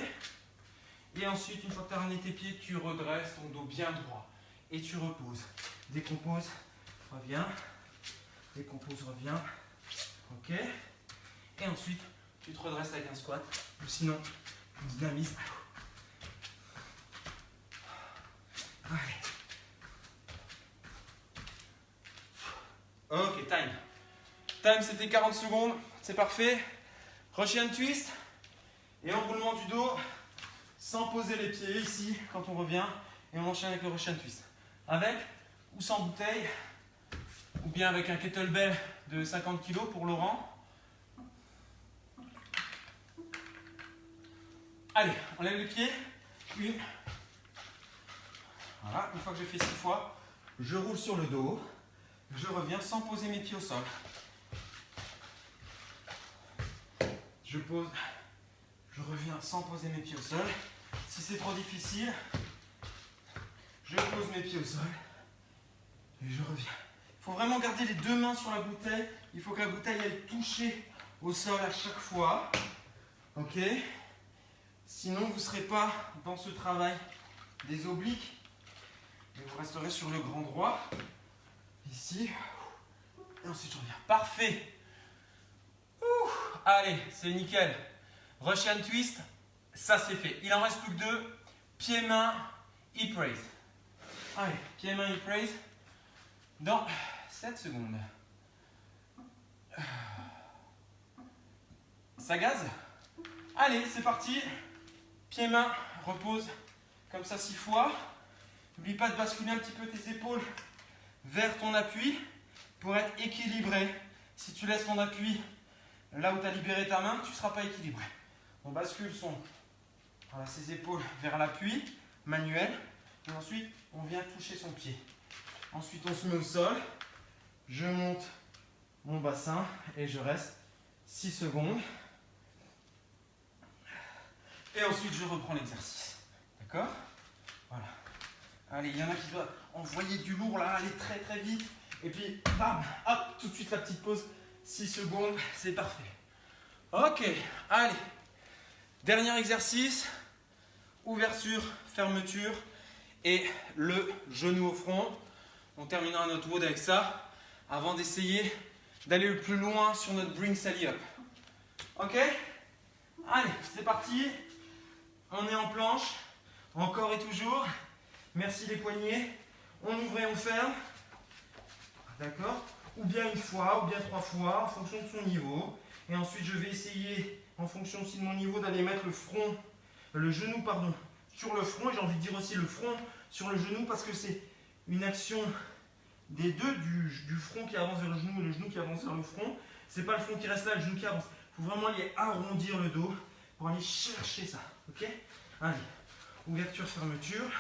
Et ensuite, une fois que tu as ramené tes pieds, tu redresses ton dos bien droit. Et tu reposes. Décompose, reviens. Décompose, reviens. Ok? Et ensuite, tu te redresses avec un squat. Ou sinon, on dynamise. Allez. Ok, time. Time, c'était 40 secondes. C'est parfait. Russian twist. Et enroulement du dos sans poser les pieds ici quand on revient. Et on enchaîne avec le Russian twist. Avec ou sans bouteille. Ou bien avec un kettlebell de 50 kg pour Laurent. Allez, on lève les pieds. Une. Voilà, une fois que j'ai fait 6 fois, je roule sur le dos. Je reviens sans poser mes pieds au sol. Je pose. Je reviens sans poser mes pieds au sol. Si c'est trop difficile, je pose mes pieds au sol. Et je reviens. Il faut vraiment garder les deux mains sur la bouteille. Il faut que la bouteille aille toucher au sol à chaque fois. Ok? Sinon, vous ne serez pas dans ce travail des obliques. Et vous resterez sur le grand droit. Ici. Et ensuite, je reviens. Parfait. Allez, c'est nickel. Russian twist, ça c'est fait. Il en reste plus que 2. Pieds-mains, hip raise. Allez, pieds-mains, hip raise. Dans 7 secondes. Ça gaze? Allez, c'est parti. Pieds-mains, repose comme ça 6 fois. N'oublie pas de basculer un petit peu tes épaules vers ton appui pour être équilibré. Si tu laisses ton appui là où tu as libéré ta main, tu ne seras pas équilibré. On bascule ses épaules vers l'appui manuel. Et ensuite, on vient toucher son pied. Ensuite, on se met au sol. Je monte mon bassin et je reste 6 secondes. Et ensuite, je reprends l'exercice. D'accord? Voilà. Allez, il y en a qui doivent envoyer du lourd là, aller très très vite. Et puis, bam, hop, tout de suite la petite pause. 6 secondes, c'est parfait. Ok, allez. Dernier exercice. Ouverture, fermeture et le genou au front. On terminera notre WOD avec ça avant d'essayer d'aller le plus loin sur notre Bring Sally Up. Ok? Allez, c'est parti. On est en planche. Encore et toujours. Merci les poignets. On ouvre et on ferme. D'accord? Ou bien une fois, ou bien 3 fois, en fonction de son niveau. Et ensuite, je vais essayer, en fonction aussi de mon niveau, d'aller mettre le genou sur le front. Et j'ai envie de dire aussi le front sur le genou parce que c'est une action des deux, du front qui avance vers le genou et le genou qui avance vers le front. C'est pas le front qui reste là, le genou qui avance. Il faut vraiment aller arrondir le dos pour aller chercher ça. Ok? Allez, ouverture, fermeture.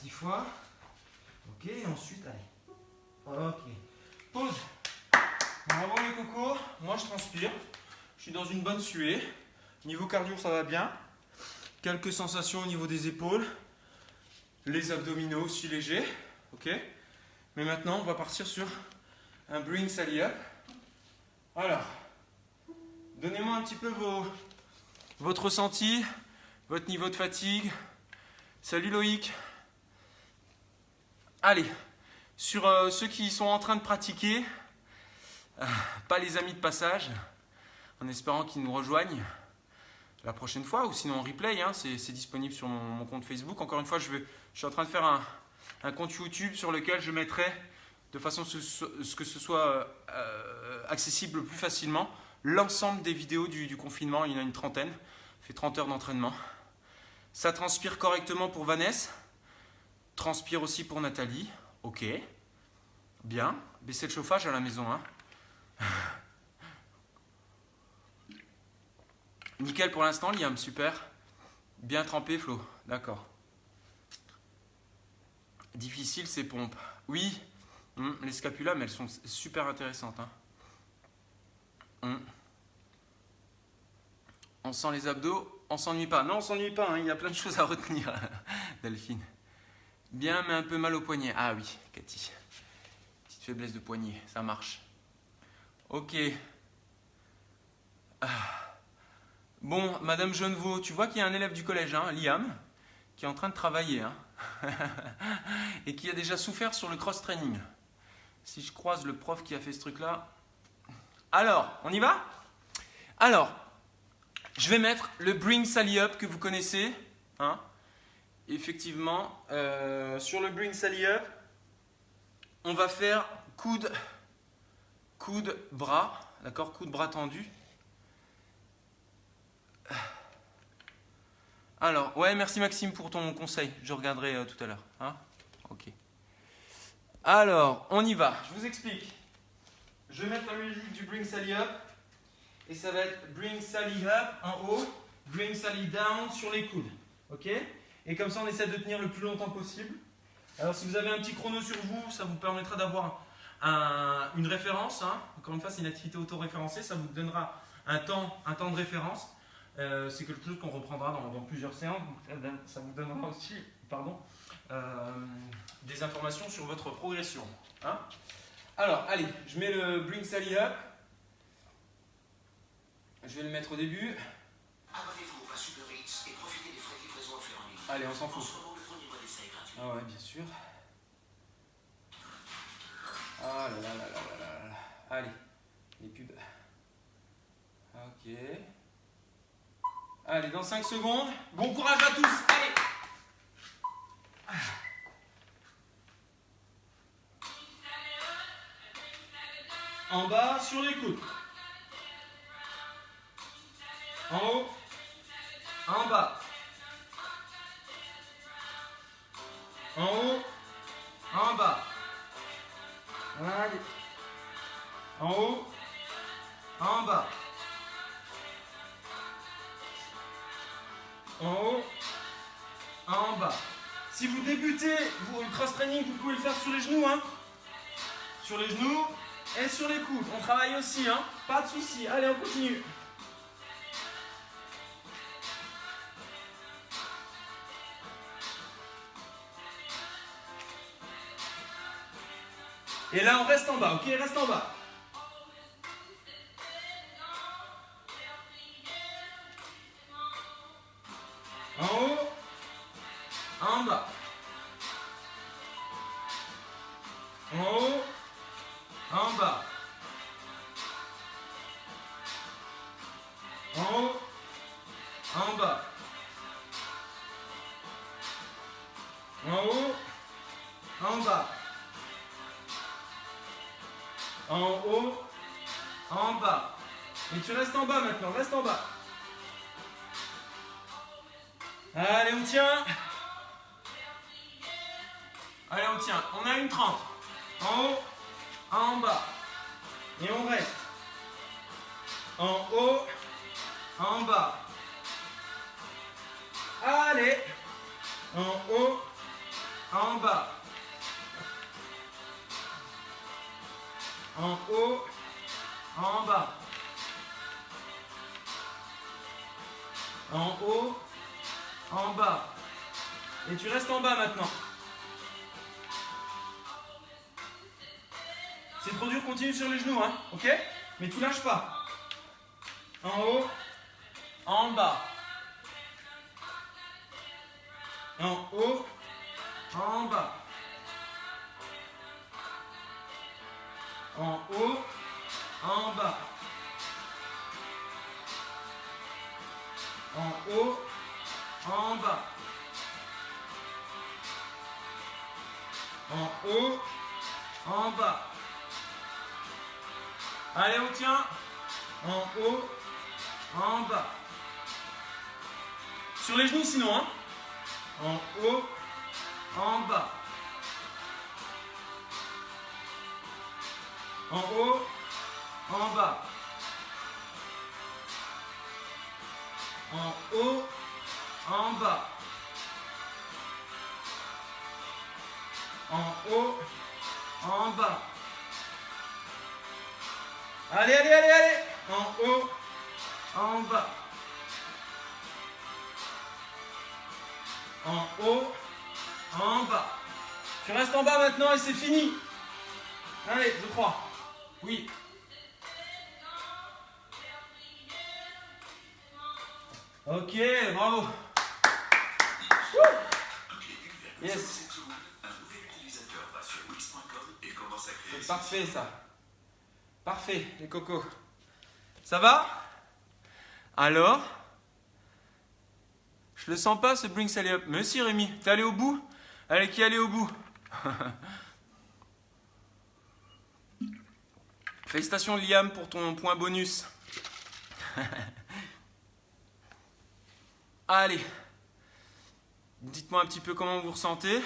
6 fois. Ok, et ensuite, allez. Ok. Pause. Bravo les cocos. Moi, je transpire. Je suis dans une bonne suée. Niveau cardio, ça va bien. Quelques sensations au niveau des épaules. Les abdominaux aussi légers. Ok. Mais maintenant, on va partir sur un Bring Sally Up. Alors, donnez-moi un petit peu votre ressenti, votre niveau de fatigue. Salut Loïc. Allez, sur ceux qui sont en train de pratiquer, pas les amis de passage, en espérant qu'ils nous rejoignent la prochaine fois, ou sinon en replay, hein, c'est disponible sur mon compte Facebook. Encore une fois, je suis en train de faire un compte YouTube sur lequel je mettrai, de façon ce que ce soit accessible plus facilement, l'ensemble des vidéos du confinement. Il y en a une trentaine, ça fait 30 heures d'entraînement. Ça transpire correctement pour Vanessa. Transpire aussi pour Nathalie. Ok. Bien. Baissez le chauffage à la maison. Hein. Nickel pour l'instant, Liam, super. Bien trempé, Flo, d'accord. Difficile ces pompes. Oui, les scapulas, mais elles sont super intéressantes. Hein. On sent les abdos, on s'ennuie pas. Non, on s'ennuie pas, hein, il y a plein de choses à retenir, Delphine. Bien, mais un peu mal au poignet. Ah oui, Cathy. Petite faiblesse de poignet, ça marche. Ok. Bon, Madame Genevaux, tu vois qu'il y a un élève du collège, hein, Liam, qui est en train de travailler, hein, et qui a déjà souffert sur le cross-training. Si je croise le prof qui a fait ce truc-là... Alors, on y va? Alors, je vais mettre le Bring Sally Up que vous connaissez. Hein. Effectivement, sur le Bring Sally Up, on va faire coude, bras. D'accord? Coude, bras tendu. Alors, ouais, merci Maxime pour ton conseil. Je regarderai tout à l'heure. Hein. Ok. Alors, on y va. Je vous explique. Je vais mettre la musique du Bring Sally Up. Et ça va être Bring Sally Up en haut, Bring Sally Down sur les coudes. Ok? Et comme ça, on essaie de tenir le plus longtemps possible. Alors, si vous avez un petit chrono sur vous, ça vous permettra d'avoir une référence. Hein. Encore une fois, c'est une activité auto-référencée. Ça vous donnera un temps de référence. C'est quelque chose qu'on reprendra dans plusieurs séances. Donc, ça vous donnera aussi des informations sur votre progression. Hein. Alors, allez, je mets le Bring Sally Up. Je vais le mettre au début. Abonnez-vous à Super Eats et profitez des frais de livraison offerts en ligne. Allez, on s'en fout. Le premier mois d'essai est gratuit. Ah ouais, bien sûr. Ah là là là là là là là. Allez, les pubs. Ok. Allez, dans 5 secondes. Bon courage à tous. Allez. En bas, sur les coudes. En haut, en bas. En haut, en bas. Allez. En haut, en bas. En haut, en bas. Si vous débutez le cross-training, vous pouvez le faire sur les genoux. Hein. Sur les genoux et sur les coudes. On travaille aussi, hein. Pas de souci. Allez, on continue. Et là, on reste en bas, ok? Reste en bas. En haut, en bas. En haut, en bas. En haut, en bas. En haut, en bas. En haut, en bas. Et tu restes en bas maintenant, reste en bas. Allez, on tient. Allez, on tient. On a une 30. En haut, en bas. Et on reste. En haut, en bas. Allez. En haut, en bas. En haut, en bas. En haut, en bas. Et tu restes en bas maintenant. C'est trop dur, continue sur les genoux, hein, ok? Mais tu lâches pas. En haut, en bas. En haut, en bas. En haut, en bas. En haut, en bas. En haut, en bas. Allez, on tient. En haut, en bas. Sur les genoux sinon, hein. En haut, en bas. En haut, en bas. en haut, en bas. En haut, en bas. Allez, allez, allez, allez. En haut, en bas. En haut, en bas. Tu restes en bas maintenant et c'est fini. Allez, je crois. Oui. Ok, bravo. Yes. C'est parfait ça. Parfait, les cocos. Ça va? Alors? Je le sens pas ce Bring Sally Up. Mais si Rémi, t'es allé au bout? Allez, qui est allé au bout? Félicitations Liam pour ton point bonus. Allez. Dites-moi un petit peu comment vous vous ressentez.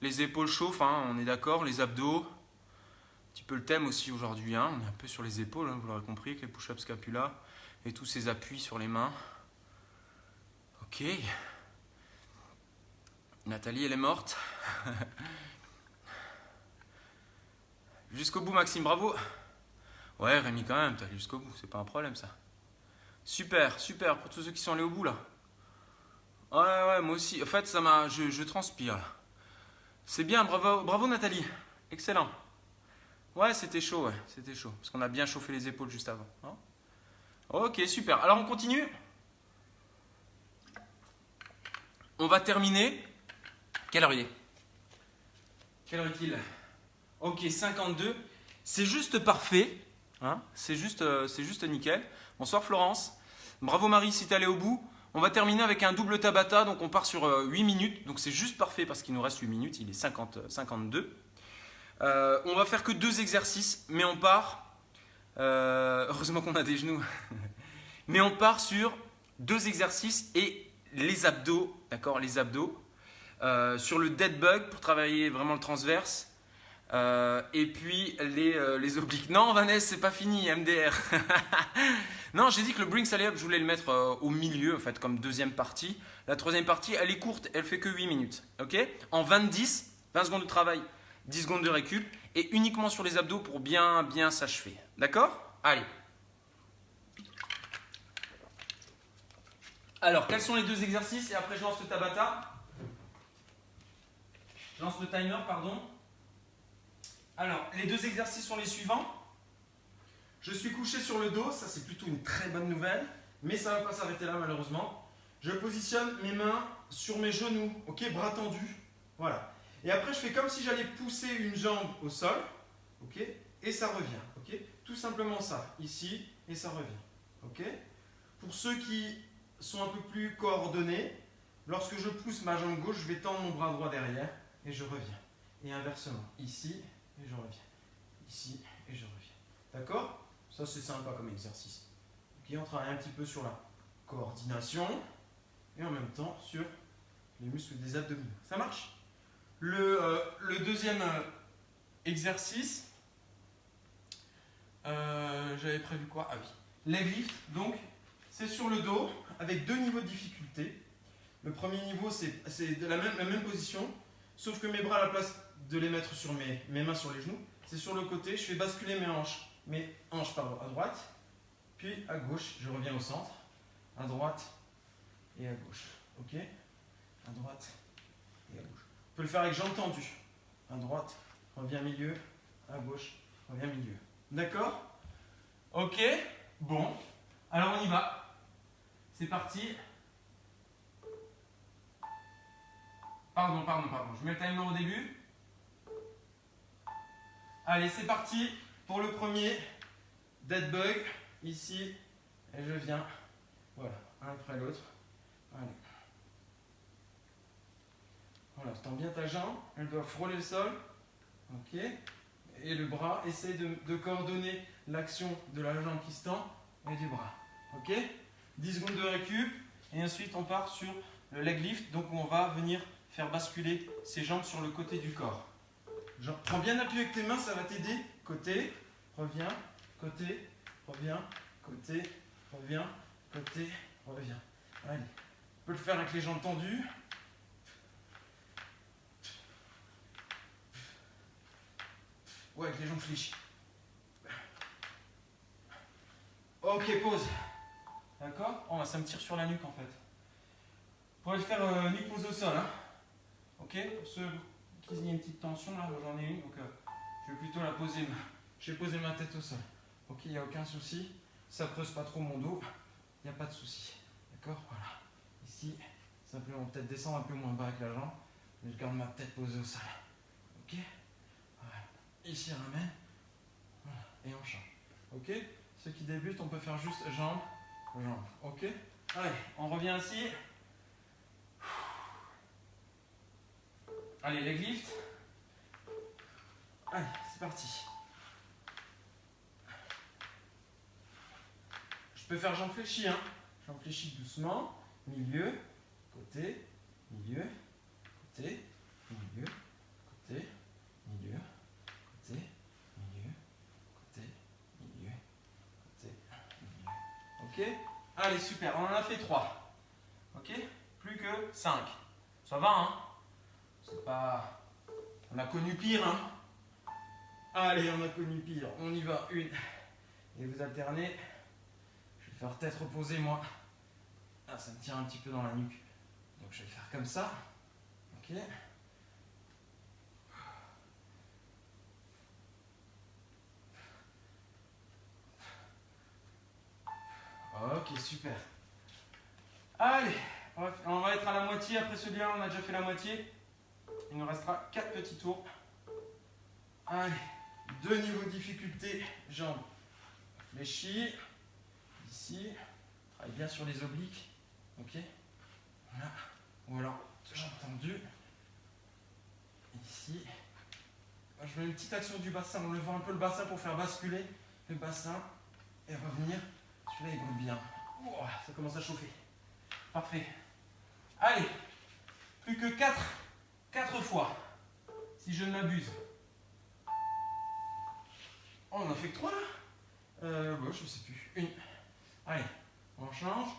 Les épaules chauffent, hein, on est d'accord. Les abdos. Un petit peu le thème aussi aujourd'hui. Hein, on est un peu sur les épaules, hein, vous l'aurez compris, avec les push-ups scapula et tous ces appuis sur les mains. Ok. Nathalie, elle est morte. Jusqu'au bout, Maxime, bravo. Ouais, Rémi, quand même, t'es allé jusqu'au bout, c'est pas un problème ça. Super, super, pour tous ceux qui sont allés au bout là. Ouais, ouais, moi aussi. En fait, ça m'a. Je transpire là. C'est bien, bravo, bravo Nathalie. Excellent. Ouais, c'était chaud, ouais, c'était chaud. Parce qu'on a bien chauffé les épaules juste avant. Hein, ok, super. Alors on continue. On va terminer. Quelle heure il est? Quelle heure est-il? Ok, 52. C'est juste parfait. Hein, c'est juste nickel. Bonsoir Florence. Bravo Marie si t'es allée au bout. On va terminer avec un double Tabata. Donc on part sur 8 minutes. Donc c'est juste parfait parce qu'il nous reste 8 minutes. Il est 52. On va faire que 2 exercices. Mais on part. Heureusement qu'on a des genoux. Mais on part sur 2 exercices et les abdos. D'accord, les abdos. Sur le dead bug pour travailler vraiment le transverse. Et puis les obliques. Non Vanessa, c'est pas fini, MDR. Non, j'ai dit que le Bring Sally Up, je voulais le mettre au milieu, en fait, comme deuxième partie. La troisième partie, elle est courte, elle fait que 8 minutes. Ok, en 20 secondes de travail, 10 secondes de récup, et uniquement sur les abdos pour bien s'achever. D'accord? Allez. Alors, quels sont les 2 exercices? Et après, je lance le Tabata. Je lance le timer, pardon. Alors, les 2 exercices sont les suivants. Je suis couché sur le dos, ça c'est plutôt une très bonne nouvelle, mais ça ne va pas s'arrêter là malheureusement. Je positionne mes mains sur mes genoux, ok, bras tendus, voilà. Et après je fais comme si j'allais pousser une jambe au sol, ok, et ça revient, ok. Tout simplement ça, ici, et ça revient, ok. Pour ceux qui sont un peu plus coordonnés, lorsque je pousse ma jambe gauche, je vais tendre mon bras droit derrière, et je reviens. Et inversement, ici, et je reviens. Ici, et je reviens. D'accord? Ça, c'est sympa comme exercice. Okay, on travaille un petit peu sur la coordination et en même temps sur les muscles des abdominaux. Ça marche? Le deuxième exercice, j'avais prévu quoi? Ah oui, leg lift. Donc, c'est sur le dos avec 2 niveaux de difficulté. Le premier niveau, c'est la même position, sauf que mes bras, à la place de les mettre sur mes mains sur les genoux, c'est sur le côté. Je fais basculer mes hanches à droite, puis à gauche, je reviens au centre, à droite et à gauche, ok, à droite et à gauche. On peut le faire avec jambes tendues, à droite, reviens milieu, à gauche, reviens milieu, d'accord? Ok, bon, alors on y va, c'est parti. Pardon, je mets le timer au début. Allez, c'est parti. Pour le premier, dead bug, ici, et je viens, voilà, un après l'autre, allez. Voilà, tends bien ta jambe, elle doit frôler le sol, ok, et le bras, essaie de coordonner l'action de la jambe qui se tend et du bras, ok. 10 secondes de récup, et ensuite on part sur le leg lift, donc on va venir faire basculer ses jambes sur le côté du corps. Prends bien appui avec tes mains, ça va t'aider, côté, reviens, côté, reviens, côté, reviens, côté, reviens. Allez, tu peux le faire avec les jambes tendues. Ou avec les jambes fléchies. Ok, pause. D'accord? Oh, ça me tire sur la nuque en fait. Vous pourrez le faire nuque pose au sol. Hein? Ok? Pour ceux qui ont une petite tension, là, j'en ai une. Donc, je vais plutôt la poser. Je vais poser ma tête au sol. Ok, il n'y a aucun souci. Ça creuse pas trop mon dos. Il n'y a pas de souci. D'accord? Voilà. Ici, simplement peut-être descendre un peu moins bas avec la jambe. Mais je garde ma tête posée au sol. Ok? Voilà. Ici, ramène. Voilà. Et on change. Ok? Ceux qui débutent, on peut faire juste jambes, jambes. Ok? Allez, on revient ici. Allez, leg lift. Allez, c'est parti. Je peux faire jambes fléchies, hein. Jambes fléchies doucement. Milieu, côté, milieu, côté, milieu, côté, milieu, côté, milieu, côté, milieu, côté, milieu. Ok? Allez, super, on en a fait 3. Ok? Plus que 5. Ça va, hein? C'est pas... On a connu pire, hein? Allez, on a connu pire. On y va. Une. Et vous alternez. Je vais faire tête reposée, moi. Ah, ça me tire un petit peu dans la nuque. Donc, je vais faire comme ça. Ok? Ok, super. Allez, on va être à la moitié. Après celui-là, on a déjà fait la moitié. Il nous restera 4 petits tours. Allez, 2 niveaux de difficulté. Jambes fléchies. Ici. Travaille bien sur les obliques. Ok. Voilà. Ou alors, jambes tendues. Ici. Je mets une petite action du bassin en levant un peu le bassin pour faire basculer le bassin et revenir. Celui-là, il brûle bien. Oh, ça commence à chauffer. Parfait. Allez, plus que 4 fois, si je ne m'abuse. Oh, on en a fait que 3 là bon, je ne sais plus. Une. Allez, on change.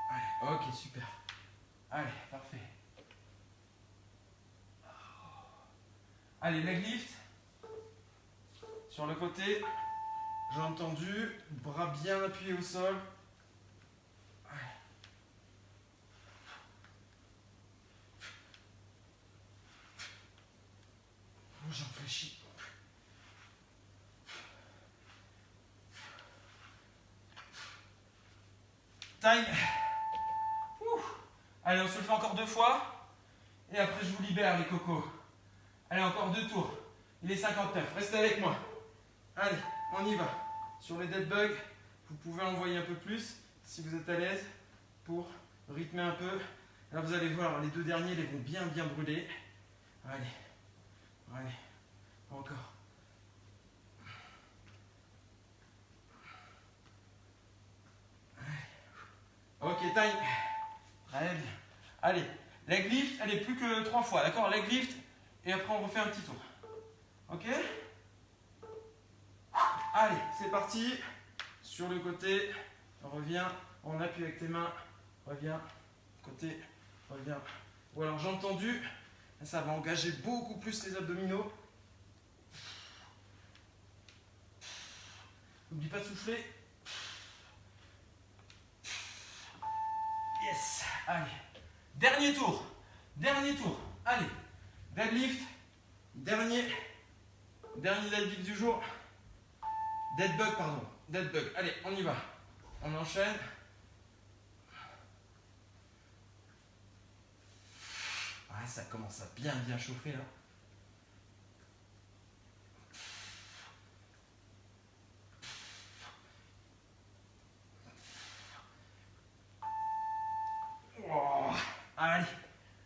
Allez, ok, super. Allez, parfait. Allez, leg lift. Sur le côté. Jambes tendues, bras bien appuyés au sol. Allez. Jambes fléchies. Time. Allez, on se le fait encore 2 fois. Et après, je vous libère, les cocos. Allez, encore 2 tours. Il est 59. Restez avec moi. Allez, on y va. Sur les dead bugs, vous pouvez envoyer un peu plus si vous êtes à l'aise pour rythmer un peu. Là, vous allez voir, les 2 derniers, les vont bien brûler. Allez, allez, encore. Ok, time. Très bien. Allez, leg lift, allez, plus que 3 fois, d'accord? Leg lift, et après on refait un petit tour. Ok? Allez, c'est parti. Sur le côté, on revient, on appuie avec tes mains, reviens, côté, reviens. Ou alors jambes tendues, ça va engager beaucoup plus les abdominaux. N'oublie pas de souffler. Yes. Allez. Dernier tour. Dernier tour. Allez. Deadlift. Dernier deadlift du jour. Dead bug, pardon. Dead bug. Allez, on y va. On enchaîne. Ouais, ça commence à bien chauffer là. Oh. Allez.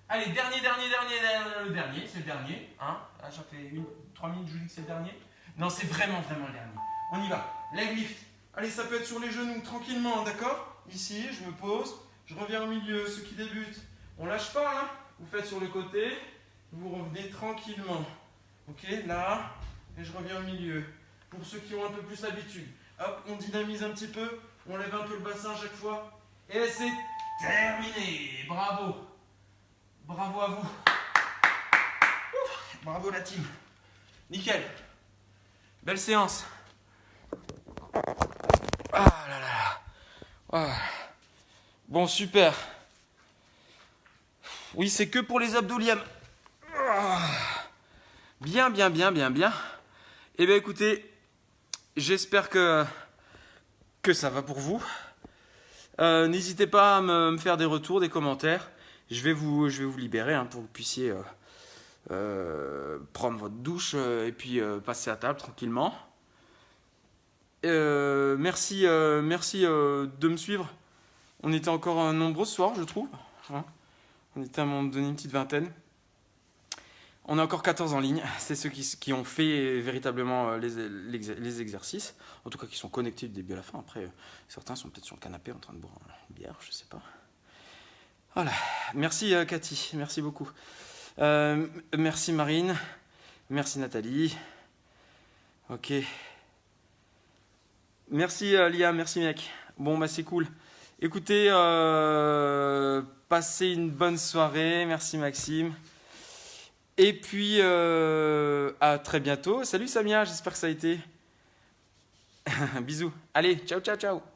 Allez, dernier, le dernier, c'est le dernier. Hein. Là, ça fait 3 minutes, je vous dis que c'est le dernier. Non, c'est vraiment le dernier. On y va. Leg lift. Allez, ça peut être sur les genoux, tranquillement, d'accord? Ici, je me pose, Je reviens au milieu, ceux qui débutent. On lâche pas, hein. Vous faites sur le côté, vous revenez tranquillement. Ok, là, et je reviens au milieu. Pour ceux qui ont un peu plus l'habitude. Hop, on dynamise un petit peu, on lève un peu le bassin à chaque fois. Et c'est terminé. Bravo. Bravo à vous. Ouf, bravo la team. Nickel. Belle séance. Ah là là là. Ah. Bon, super. Oui, c'est que pour les abdos, Liam. Ah. Bien, bien, bien, bien, bien. Eh bien, écoutez, j'espère que ça va pour vous. N'hésitez pas à me faire des retours, des commentaires. Je vais vous libérer hein, pour que vous puissiez prendre votre douche et puis passer à table tranquillement. Merci de me suivre. On était encore nombreux ce soir, je trouve. Hein, on était à un moment donné une petite vingtaine. On a encore 14 en ligne. C'est ceux qui ont fait véritablement les exercices. En tout cas, qui sont connectés du début à la fin. Après, certains sont peut-être sur le canapé en train de boire une bière, je sais pas. Voilà. Merci Cathy, merci beaucoup. Merci Marine. Merci Nathalie. Ok. Merci Lia, merci mec. Bon bah c'est cool. Écoutez, passez une bonne soirée. Merci Maxime. Et puis à très bientôt. Salut Samia, j'espère que ça a été. Bisous. Allez, ciao ciao ciao.